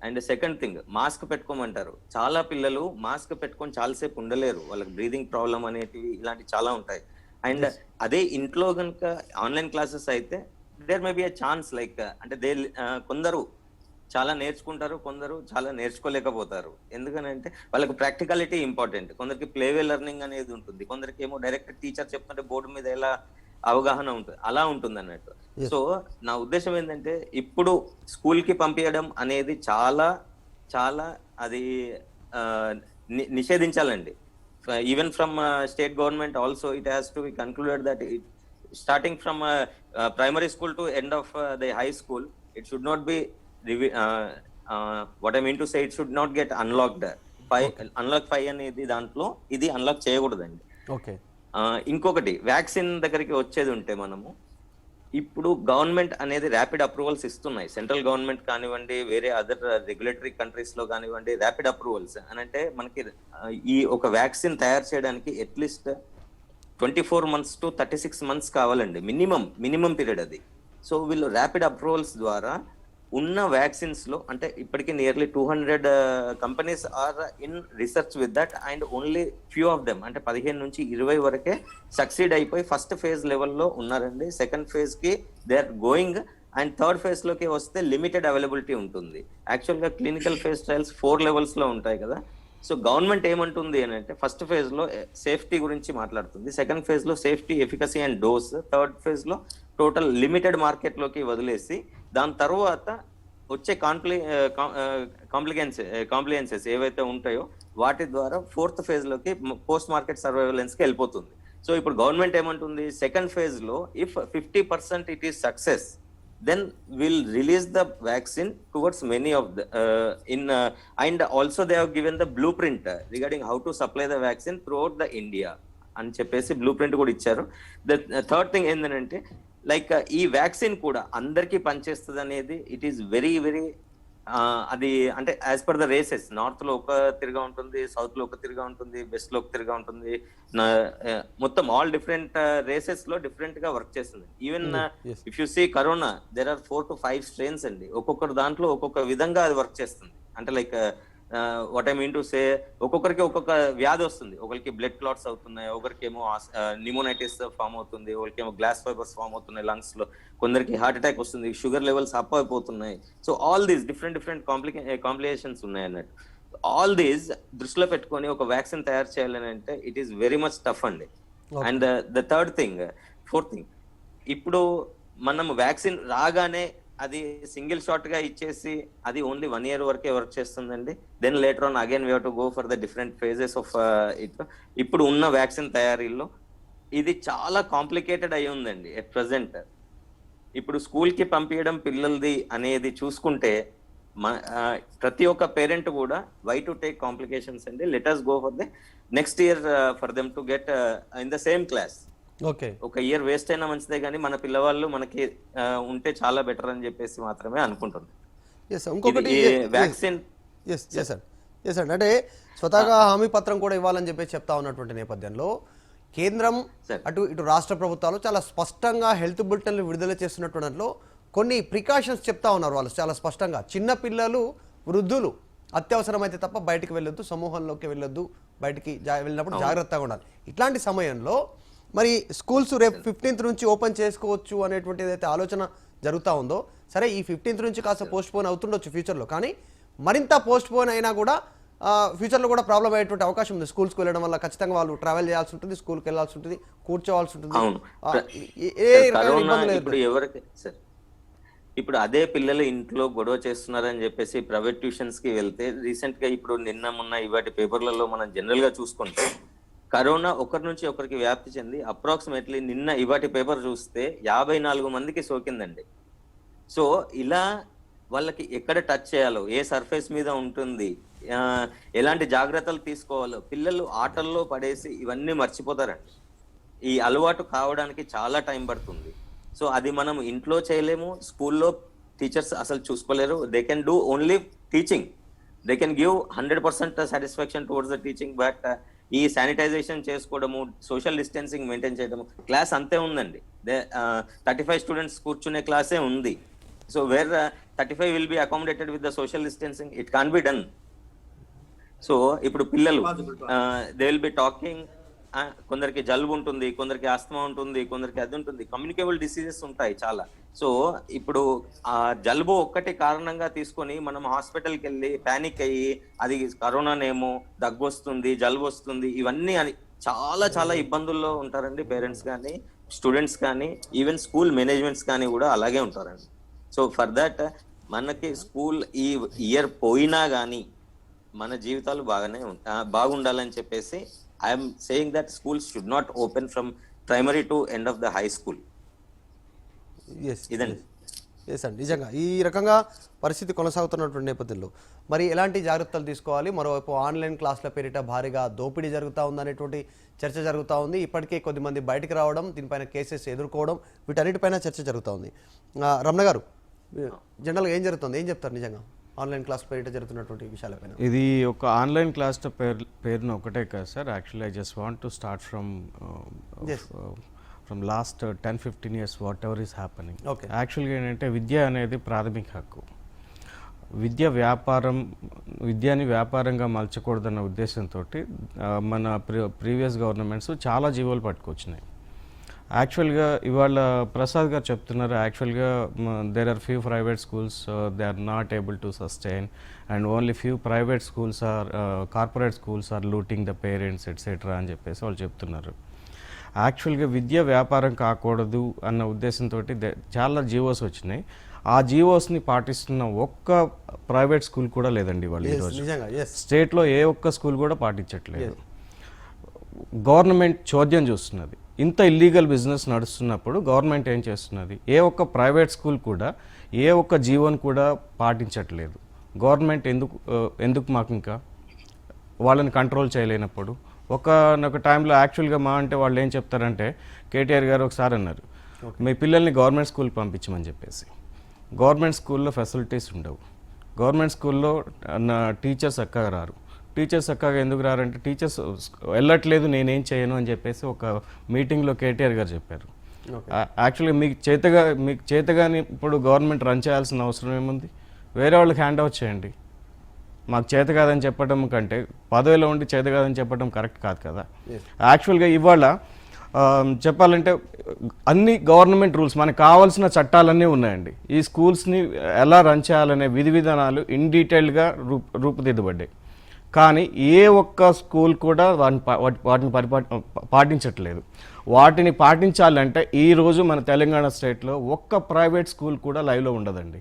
అండ్ సెకండ్ థింగ్, మాస్క్ పెట్టుకోమంటారు. చాలా పిల్లలు మాస్క్ పెట్టుకొని చాలాసేపు ఉండలేరు, వాళ్ళకి బ్రీదింగ్ ప్రాబ్లం అనేటివి ఇలాంటి చాలా ఉంటాయి. అండ్ అదే ఇంట్లో కనుక ఆన్లైన్ క్లాసెస్ అయితే there may be a chance like అంటే కొందరు చాలా నేర్చుకుంటారు, కొందరు చాలా నేర్చుకోలేకపోతారు. ఎందుకనంటే వాళ్ళకి ప్రాక్టికాలిటీ ఇంపార్టెంట్, కొందరికి ప్లేవే లెర్నింగ్ అనేది ఉంటుంది, కొందరికి ఏమో డైరెక్ట్ టీచర్ చెప్తుంటే బోర్డు మీద ఎలా అవగాహన ఉంటుంది, అలా ఉంటుంది అన్నట్టు. సో నా ఉద్దేశం ఏంటంటే ఇప్పుడు స్కూల్ కి పంపించడం అనేది చాలా చాలా అది నిషేధించాలండి. Even from state government also it has to be concluded that starting from primary school to end of the high school, it should not be what I mean to say, it should not get unlocked. Unlock 5 అనేది దాంట్లో ఇది unlock చేయకూడదండి. Okay. ఇంకొకటి vaccine దగ్గరికి వచ్చేది ఉంటే మనము ఇప్పుడు గవర్నమెంట్ అనేది ర్యాపిడ్ అప్రూవల్స్ ఇస్తున్నాయి. సెంట్రల్ గవర్నమెంట్ కానివ్వండి, వేరే అదర్ రెగ్యులేటరీ కంట్రీస్ లో కానివ్వండి, ర్యాపిడ్ అప్రూవల్స్ అని అంటే మనకి ఈ ఒక వ్యాక్సిన్ తయారు చేయడానికి అట్లీస్ట్ 24 months to 36 months కావాలండి, మినిమం పీరియడ్ అది. సో వీళ్ళు ర్యాపిడ్ అప్రూవల్స్ ద్వారా ఉన్న వ్యాక్సిన్స్ లో అంటే ఇప్పటికీ nearly 200 companies are in research with that and only few of them అంటే 15 నుంచి 20 వరకే సక్సీడ్ అయిపోయి ఫస్ట్ ఫేజ్ లెవెల్లో ఉన్నారండి. సెకండ్ ఫేజ్ కి they are going and third phase లోకి వస్తే లిమిటెడ్ అవైలబిలిటీ ఉంటుంది. యాక్చువల్ గా క్లినికల్ ఫేజ్ ట్రయల్స్ 4 levels లో ఉంటాయి కదా. సో గవర్నమెంట్ ఏమంటుంది అని అంటే ఫస్ట్ ఫేజ్ లో సేఫ్టీ గురించి మాట్లాడుతుంది, సెకండ్ ఫేజ్ లో safety, efficacy and dose, third phase లో టోటల్ లిమిటెడ్ మార్కెట్ లోకి వదిలేసి దాని తర్వాత వచ్చే కాంప్లికెన్సెస్ ఏవైతే ఉంటాయో వాటి ద్వారా ఫోర్త్ ఫేజ్ లోకి పోస్ట్ మార్కెట్ సర్వైలెన్స్ కి వెళ్ళిపోతుంది. సో ఇప్పుడు గవర్నమెంట్ ఏమంటుంది, సెకండ్ ఫేజ్ లో if 50% it is success then we'll release the vaccine towards many of the and also they have given the blueprint regarding how to supply the vaccine throughout the India అని చెప్పేసి blue print కూడా ఇచ్చారు. The third thing ఏంటంటే like ఈ vaccine కూడా అందరికీ పనిచేస్తుంది అనేది ఇట్ ఈస్ వెరీ వెరీ అది అంటే as per the races, north లో ఒక తిరిగా ఉంటుంది, సౌత్ లో ఒక తిరిగా ఉంటుంది, వెస్ట్ లో ఒక తిరిగా ఉంటుంది, మొత్తం ఆల్ డిఫరెంట్ రేసెస్ లో డిఫరెంట్ గా వర్క్ చేస్తుంది. Even if you see corona there are 4 to 5 strains అండి, ఒక్కొక్కరు దాంట్లో ఒక్కొక్క విధంగా అది వర్క్ చేస్తుంది. అంటే like what I mean to say ఒక్కొక్కరికి ఒక్కొక్క వ్యాధి వస్తుంది, ఒకరికి బ్లడ్ క్లాట్స్ అవుతున్నాయి, ఒకరికేమో న్యూమోనైటిస్ ఫామ్ అవుతుంది, ఒకరికేమో గ్లాస్ ఫైబర్స్ ఫామ్ అవుతున్నాయి లంగ్స్ లో, కొందరికి హార్ట్ అటాక్ వస్తుంది, షుగర్ లెవెల్స్ అప్ అయిపోతున్నాయి. So all these different complications ఉన్నాయి అన్నట్టు. ఆల్ దీస్ దృష్టిలో పెట్టుకొని ఒక వ్యాక్సిన్ తయారు చేయాలని అంటే it is very much tough అండి. అండ్ ద ఫోర్త్ థింగ్ ఇప్పుడు మనం వ్యాక్సిన్ రాగానే అది సింగిల్ షాట్ గా ఇచ్చేసి అది ఓన్లీ 1 year వరకే వర్క్ చేస్తుందండి. Then later on again we have to go for the different phases of it. ఇప్పుడు ఉన్న వ్యాక్సిన్ తయారీలో ఇది చాలా కాంప్లికేటెడ్ అయి ఉందండి ఎట్ ప్రెసెంట్. ఇప్పుడు స్కూల్ కి పంపించడం పిల్లలది అనేది చూసుకుంటే ప్రతి ఒక్క పేరెంట్ కూడా వై టు టేక్ కాంప్లికేషన్స్ అండి, let us go for the next year for them to get in the same class. Okay. ఒక ఇయర్ వేస్ట్ అయినా మంచిదే కానీ మన పిల్లవాళ్ళు మనకి ఉంటే చాలా బెటర్ అని చెప్పేసి మాత్రమే అనుకుంటున్నాను. ఇంకొకటి వ్యాక్సిన్ అంటే స్వతహాగా హామీ పత్రం కూడా ఇవ్వాలని చెప్పేసి చెప్తా ఉన్నటువంటి నేపథ్యంలో కేంద్రం ఇటు రాష్ట్ర ప్రభుత్వాలు చాలా స్పష్టంగా హెల్త్ బులెటిన్లు విడుదల చేస్తున్నటువంటి కొన్ని ప్రికాషన్స్ చెప్తా ఉన్నారు వాళ్ళు చాలా స్పష్టంగా. చిన్న పిల్లలు, వృద్ధులు అత్యవసరమైతే తప్ప బయటికి వెళ్ళొద్దు, సమూహంలోకి వెళ్ళొద్దు, బయటికి వెళ్ళినప్పుడు జాగ్రత్తగా ఉండాలి. ఇట్లాంటి సమయంలో మరి స్కూల్స్ రేపు 15th నుంచి ఓపెన్ చేసుకోవచ్చు అనేటువంటి ఏదైతే ఆలోచన జరుగుతూ ఉందో, సరే ఈ 15th నుంచి కాస్త పోస్ట్ పోన్ అవుతుండొచ్చు ఫ్యూచర్లో, కానీ మరింత పోస్ట్ పోన్ అయినా కూడా ఫ్యూచర్లో కూడా ప్రాబ్లం అయ్యేటువంటి అవకాశం ఉంది. స్కూల్స్కి వెళ్ళడం వల్ల ఖచ్చితంగా వాళ్ళు ట్రావెల్ చేయాల్సి ఉంటుంది, స్కూల్కి వెళ్ళాల్సి ఉంటుంది, కూర్చోవాల్సి ఉంటుంది. ఇప్పుడు అదే పిల్లలు ఇంట్లో గొడవ చేస్తున్నారని చెప్పేసి ప్రైవేట్ ట్యూషన్స్ కి వెళ్తే రీసెంట్ గా ఇప్పుడు మొన్న ఇవాటి పేపర్లలో మనం జనరల్ గా చూసుకుంటే కరోనా ఒకరి నుంచి ఒకరికి వ్యాప్తి చెంది అప్రాక్సిమేట్లీ ఇవాటి పేపర్ చూస్తే 54 మందికి సోకిందండి. సో ఇలా వాళ్ళకి ఎక్కడ టచ్ చేయాలో, ఏ సర్ఫేస్ మీద ఉంటుంది, ఎలాంటి జాగ్రత్తలు తీసుకోవాలో పిల్లలు ఆటల్లో పడేసి ఇవన్నీ మర్చిపోతారండి. ఈ అలవాటు కావడానికి చాలా టైం పడుతుంది. సో అది మనం ఇంట్లో చేయలేము, స్కూల్లో టీచర్స్ అసలు చూసుకోలేరు. They can do only teaching, they can give 100% satisfaction towards the teaching. But ఈ శానిటైజేషన్ చేసుకోవడము, సోషల్ డిస్టెన్సింగ్ మెయింటైన్ చేయడము, క్లాస్ అంతే ఉందండి. 35 స్టూడెంట్స్ కూర్చునే క్లాసే ఉంది. So where 35 will be accommodated with the social distancing, it can be done. So ఇప్పుడు పిల్లలు దే విల్ బి టాకింగ్, కొందరికి జలుబు ఉంటుంది, కొందరికి ఆస్తమా ఉంటుంది, కొందరికి అది ఉంటుంది, కమ్యూనికేబుల్ డిసీజెస్ ఉంటాయి చాలా. సో ఇప్పుడు ఆ జలుబు ఒక్కటి కారణంగా తీసుకొని మనం హాస్పిటల్కి వెళ్ళి ప్యానిక్ అయ్యి అది కరోనానేమో, దగ్గు వస్తుంది, జలుబు వస్తుంది, ఇవన్నీ అని చాలా చాలా ఇబ్బందుల్లో ఉంటారండి పేరెంట్స్ కానీ, స్టూడెంట్స్ కానీ, ఈవెన్ స్కూల్ మేనేజ్మెంట్స్ కానీ కూడా అలాగే ఉంటారండి. సో ఫర్ దట్ మనకి స్కూల్ ఈ ఇయర్ పోయినా కానీ మన జీవితాలు బాగుండాలని చెప్పేసి I'm saying that schools should not open from primary to end of the high school. ఇదండి. ఎస్ అండి, నిజంగా ఈ రకంగా పరిస్థితి కొనసాగుతున్నటువంటి నేపథ్యంలో మరి ఎలాంటి జాగ్రత్తలు తీసుకోవాలి? మరోవైపు ఆన్లైన్ క్లాసుల పేరిట భారీగా దోపిడీ జరుగుతూ ఉందనేటువంటి చర్చ జరుగుతూ ఉంది. ఇప్పటికే కొద్దిమంది బయటికి రావడం, దీనిపైన కేసెస్ ఎదుర్కోవడం, వీటన్నిటిపైన చర్చ జరుగుతూ ఉంది. రమణ గారు, జనరల్గా ఏం జరుగుతుంది, ఏం చెప్తారు నిజంగా ఆన్లైన్ క్లాస్ పేరిట జరుగుతున్నటువంటి విషయాలపైన? ఇది ఒక ఆన్లైన్ క్లాస్ పేరును ఒకటే కాదు sir. Actually I just want to start from last 10-15 years what ever is happening. యాక్చువల్గా ఏంటంటే విద్య అనేది ప్రాథమిక హక్కు. విద్యని వ్యాపారంగా మలచకూడదన్న ఉద్దేశంతో మన ప్రీవియస్ గవర్నమెంట్స్ చాలా జీవోలు పట్టుకొచ్చినాయి. యాక్చువల్గా ఇవాళ ప్రసాద్ గారు చెప్తున్నారు, యాక్చువల్గా there are few private schools they are not able to sustain and only few private schools or corporate schools are looting the parents etcetera అని చెప్పేసి వాళ్ళు చెప్తున్నారు. యాక్చువల్గా విద్య వ్యాపారం కాకూడదు అన్న ఉద్దేశంతో చాలా జీవోస్ వచ్చినాయి. ఆ జీవోస్ని పాటిస్తున్న ఒక్క ప్రైవేట్ స్కూల్ కూడా లేదండి వాళ్ళు ఈరోజు. స్టేట్లో ఏ ఒక్క స్కూల్ కూడా పాటించట్లేదు. గవర్నమెంట్ చోద్యం చూస్తున్నది. ఇంత ఇల్లీగల్ బిజినెస్ నడుస్తున్నప్పుడు గవర్నమెంట్ ఏం చేస్తున్నది? ఏ ఒక్క ప్రైవేట్ స్కూల్ కూడా ఏ ఒక్క జీవోని కూడా పాటించట్లేదు. గవర్నమెంట్ ఎందుకు మాకు ఇంకా వాళ్ళని కంట్రోల్ చేయలేనప్పుడు? ఒక టైంలో యాక్చువల్గా అంటే వాళ్ళు ఏం చెప్తారంటే, కేటీఆర్ గారు ఒకసారి అన్నారు, మీ పిల్లల్ని గవర్నమెంట్ స్కూల్కి పంపించమని చెప్పేసి. గవర్నమెంట్ స్కూల్లో ఫెసిలిటీస్ ఉండవు. గవర్నమెంట్ స్కూల్లో టీచర్స్ చక్కగా రారు. టీచర్స్ చక్కగా ఎందుకు రారంటే, టీచర్స్ వెళ్ళట్లేదు, నేనేం చేయను అని చెప్పేసి ఒక మీటింగ్లో కేటీఆర్ గారు చెప్పారు. యాక్చువల్గా మీకు చేతగాని ఇప్పుడు గవర్నమెంట్ రన్ చేయాల్సిన అవసరం ఏముంది? వేరే వాళ్ళకి హ్యాండ్ ఓవర్ చేయండి. మాకు చేత కాదని చెప్పడం కంటే పదవిలో ఉండి చేత కాదని చెప్పడం కరెక్ట్ కాదు కదా. యాక్చువల్గా ఇవాళ చెప్పాలంటే అన్ని గవర్నమెంట్ రూల్స్, మనకు కావాల్సిన చట్టాలన్నీ ఉన్నాయండి. ఈ స్కూల్స్ని ఎలా రన్ చేయాలనే విధి విధానాలు ఇన్ డీటెయిల్గా రూపుదిద్దబడ్డాయి. కానీ ఏ ఒక్క స్కూల్ కూడా వాటిని పాటించట్లేదు. వాటిని పాటించాలంటే ఈరోజు మన తెలంగాణ స్టేట్లో ఒక్క ప్రైవేట్ స్కూల్ కూడా లైవ్లో ఉండదండి.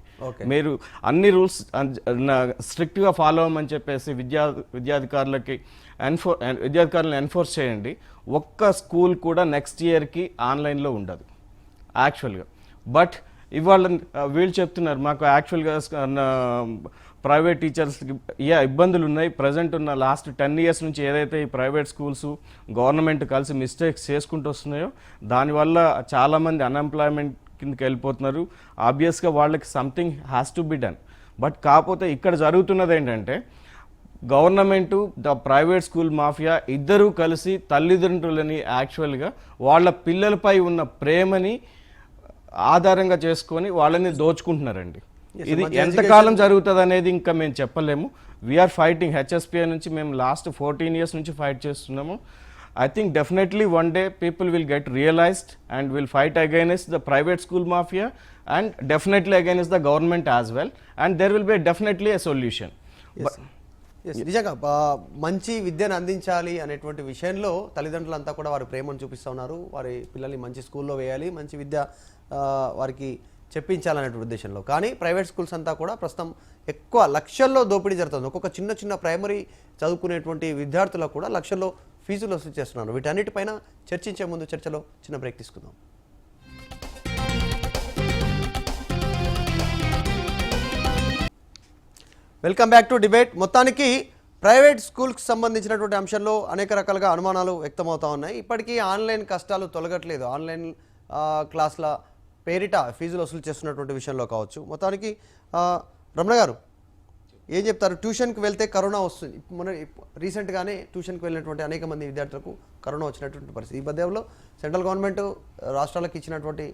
మీరు అన్ని రూల్స్ స్ట్రిక్ట్గా ఫాలో అవ్వమని చెప్పేసి విద్యాధికారులను ఎన్ఫోర్స్ చేయండి. ఒక్క స్కూల్ కూడా నెక్స్ట్ ఇయర్కి ఆన్లైన్లో ఉండదు యాక్చువల్గా. బట్ ఇవాళ వీళ్ళు చెప్తున్నారు మాకు యాక్చువల్గా ప్రైవేట్ టీచర్స్కి ఇబ్బందులు ఉన్నాయి. ప్రజెంట్ ఉన్న లాస్ట్ 10 years నుంచి ఏదైతే ఈ ప్రైవేట్ స్కూల్స్ గవర్నమెంట్ కలిసి మిస్టేక్స్ చేసుకుంటూ వస్తున్నాయో దానివల్ల చాలామంది అన్ఎంప్లాయ్మెంట్ కిందకి వెళ్ళిపోతున్నారు. ఆబ్వియస్గా వాళ్ళకి something has to be done. But కాకపోతే ఇక్కడ జరుగుతున్నది ఏంటంటే, government the private school mafia ఇద్దరూ కలిసి తల్లిదండ్రులని యాక్చువల్గా వాళ్ళ పిల్లలపై ఉన్న ప్రేమని ఆధారంగా చేసుకొని వాళ్ళని దోచుకుంటున్నారండి. ఇది ఎంతకాలం జరుగుతుంది అనేది ఇంకా మేము చెప్పలేము. We are fighting. హెచ్ఎస్పిఐ నుంచి మేము లాస్ట్ 14 years నుంచి ఫైట్ చేస్తున్నాము. I think definitely one day people will get realized and will fight against the private school mafia and definitely against the government as well, and there will be definitely a solution. నిజంగా మంచి విద్యను అందించాలి అనేటువంటి విషయంలో తల్లిదండ్రులంతా కూడా వారి ప్రేమను చూపిస్తూ ఉన్నారు. వారి పిల్లల్ని మంచి స్కూల్లో వేయాలి, మంచి విద్య వారికి చెప్పించాలనేటువంటి ఉద్దేశంలో. కానీ ప్రైవేట్ స్కూల్స్ అంతా కూడా ప్రస్తుతం ఎక్కువ లక్షల్లో దోపిడీ జరుగుతుంది. ఒక్కొక్క చిన్న ప్రైమరీ చదువుకునేటువంటి విద్యార్థులకు కూడా లక్షల్లో ఫీజులు వసూలు చేస్తున్నారు. వీటన్నిటిపైన చర్చించే ముందు చర్చలో చిన్న బ్రేక్ తీసుకుందాం. Welcome back to debate. మొత్తానికి ప్రైవేట్ స్కూల్కి సంబంధించినటువంటి అంశంలో అనేక రకాలుగా అనుమానాలు వ్యక్తమవుతూ ఉన్నాయి. ఇప్పటికీ ఆన్లైన్ కష్టాలు తొలగట్లేదు. ఆన్లైన్ క్లాసుల పేరిట ఫీజులు వసూలు చేస్తున్నటువంటి విషయంలో కావచ్చు. మొత్తానికి రమణ గారు, ఏం చెప్తారు? ట్యూషన్కి వెళ్తే కరోనా వస్తుంది. మన రీసెంట్గానే ట్యూషన్కి వెళ్ళినటువంటి అనేక మంది విద్యార్థులకు కరోనా వచ్చినటువంటి పరిస్థితి. ఈ మధ్యలో సెంట్రల్ గవర్నమెంట్ రాష్ట్రాలకు ఇచ్చినటువంటి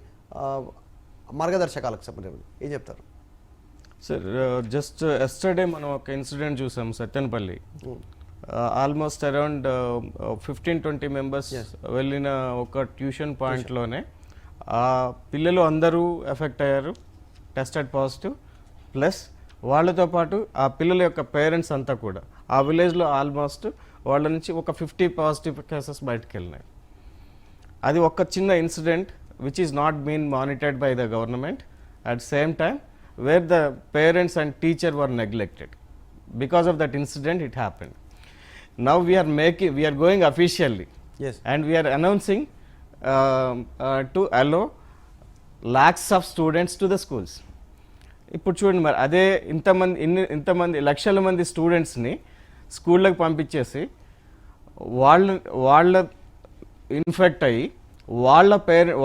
మార్గదర్శకాలకు సంబంధించి ఏం చెప్తారు? సార్ జస్ట్ ఎస్టర్డే మనం ఒక ఇన్సిడెంట్ చూసాం సత్యనపల్లి. ఆల్మోస్ట్ అరౌండ్ 15-20 మెంబర్స్ వెళ్ళిన ఒక ట్యూషన్ పాయింట్లోనే ఆ పిల్లలు అందరూ ఎఫెక్ట్ అయ్యారు, టెస్టెడ్ పాజిటివ్. ప్లస్ వాళ్ళతో పాటు ఆ పిల్లల యొక్క పేరెంట్స్ అంతా కూడా ఆ విలేజ్లో ఆల్మోస్ట్ వాళ్ళ నుంచి ఒక 50 పాజిటివ్ కేసెస్ బయటకు వెళ్ళినాయి. అది ఒక చిన్న incident which is not been monitored by the government. At same time where the parents and teacher were neglected. Because of that incident it happened. Now we are going officially, Yes. and we are announcing to allow lakhs of students to the schools. ఇప్పుడు చూడండి మరి అదే ఇంతమంది లక్షల మంది స్టూడెంట్స్ని స్కూళ్ళకి పంపించేసి వాళ్ళ ఇన్ఫెక్ట్ అయ్యి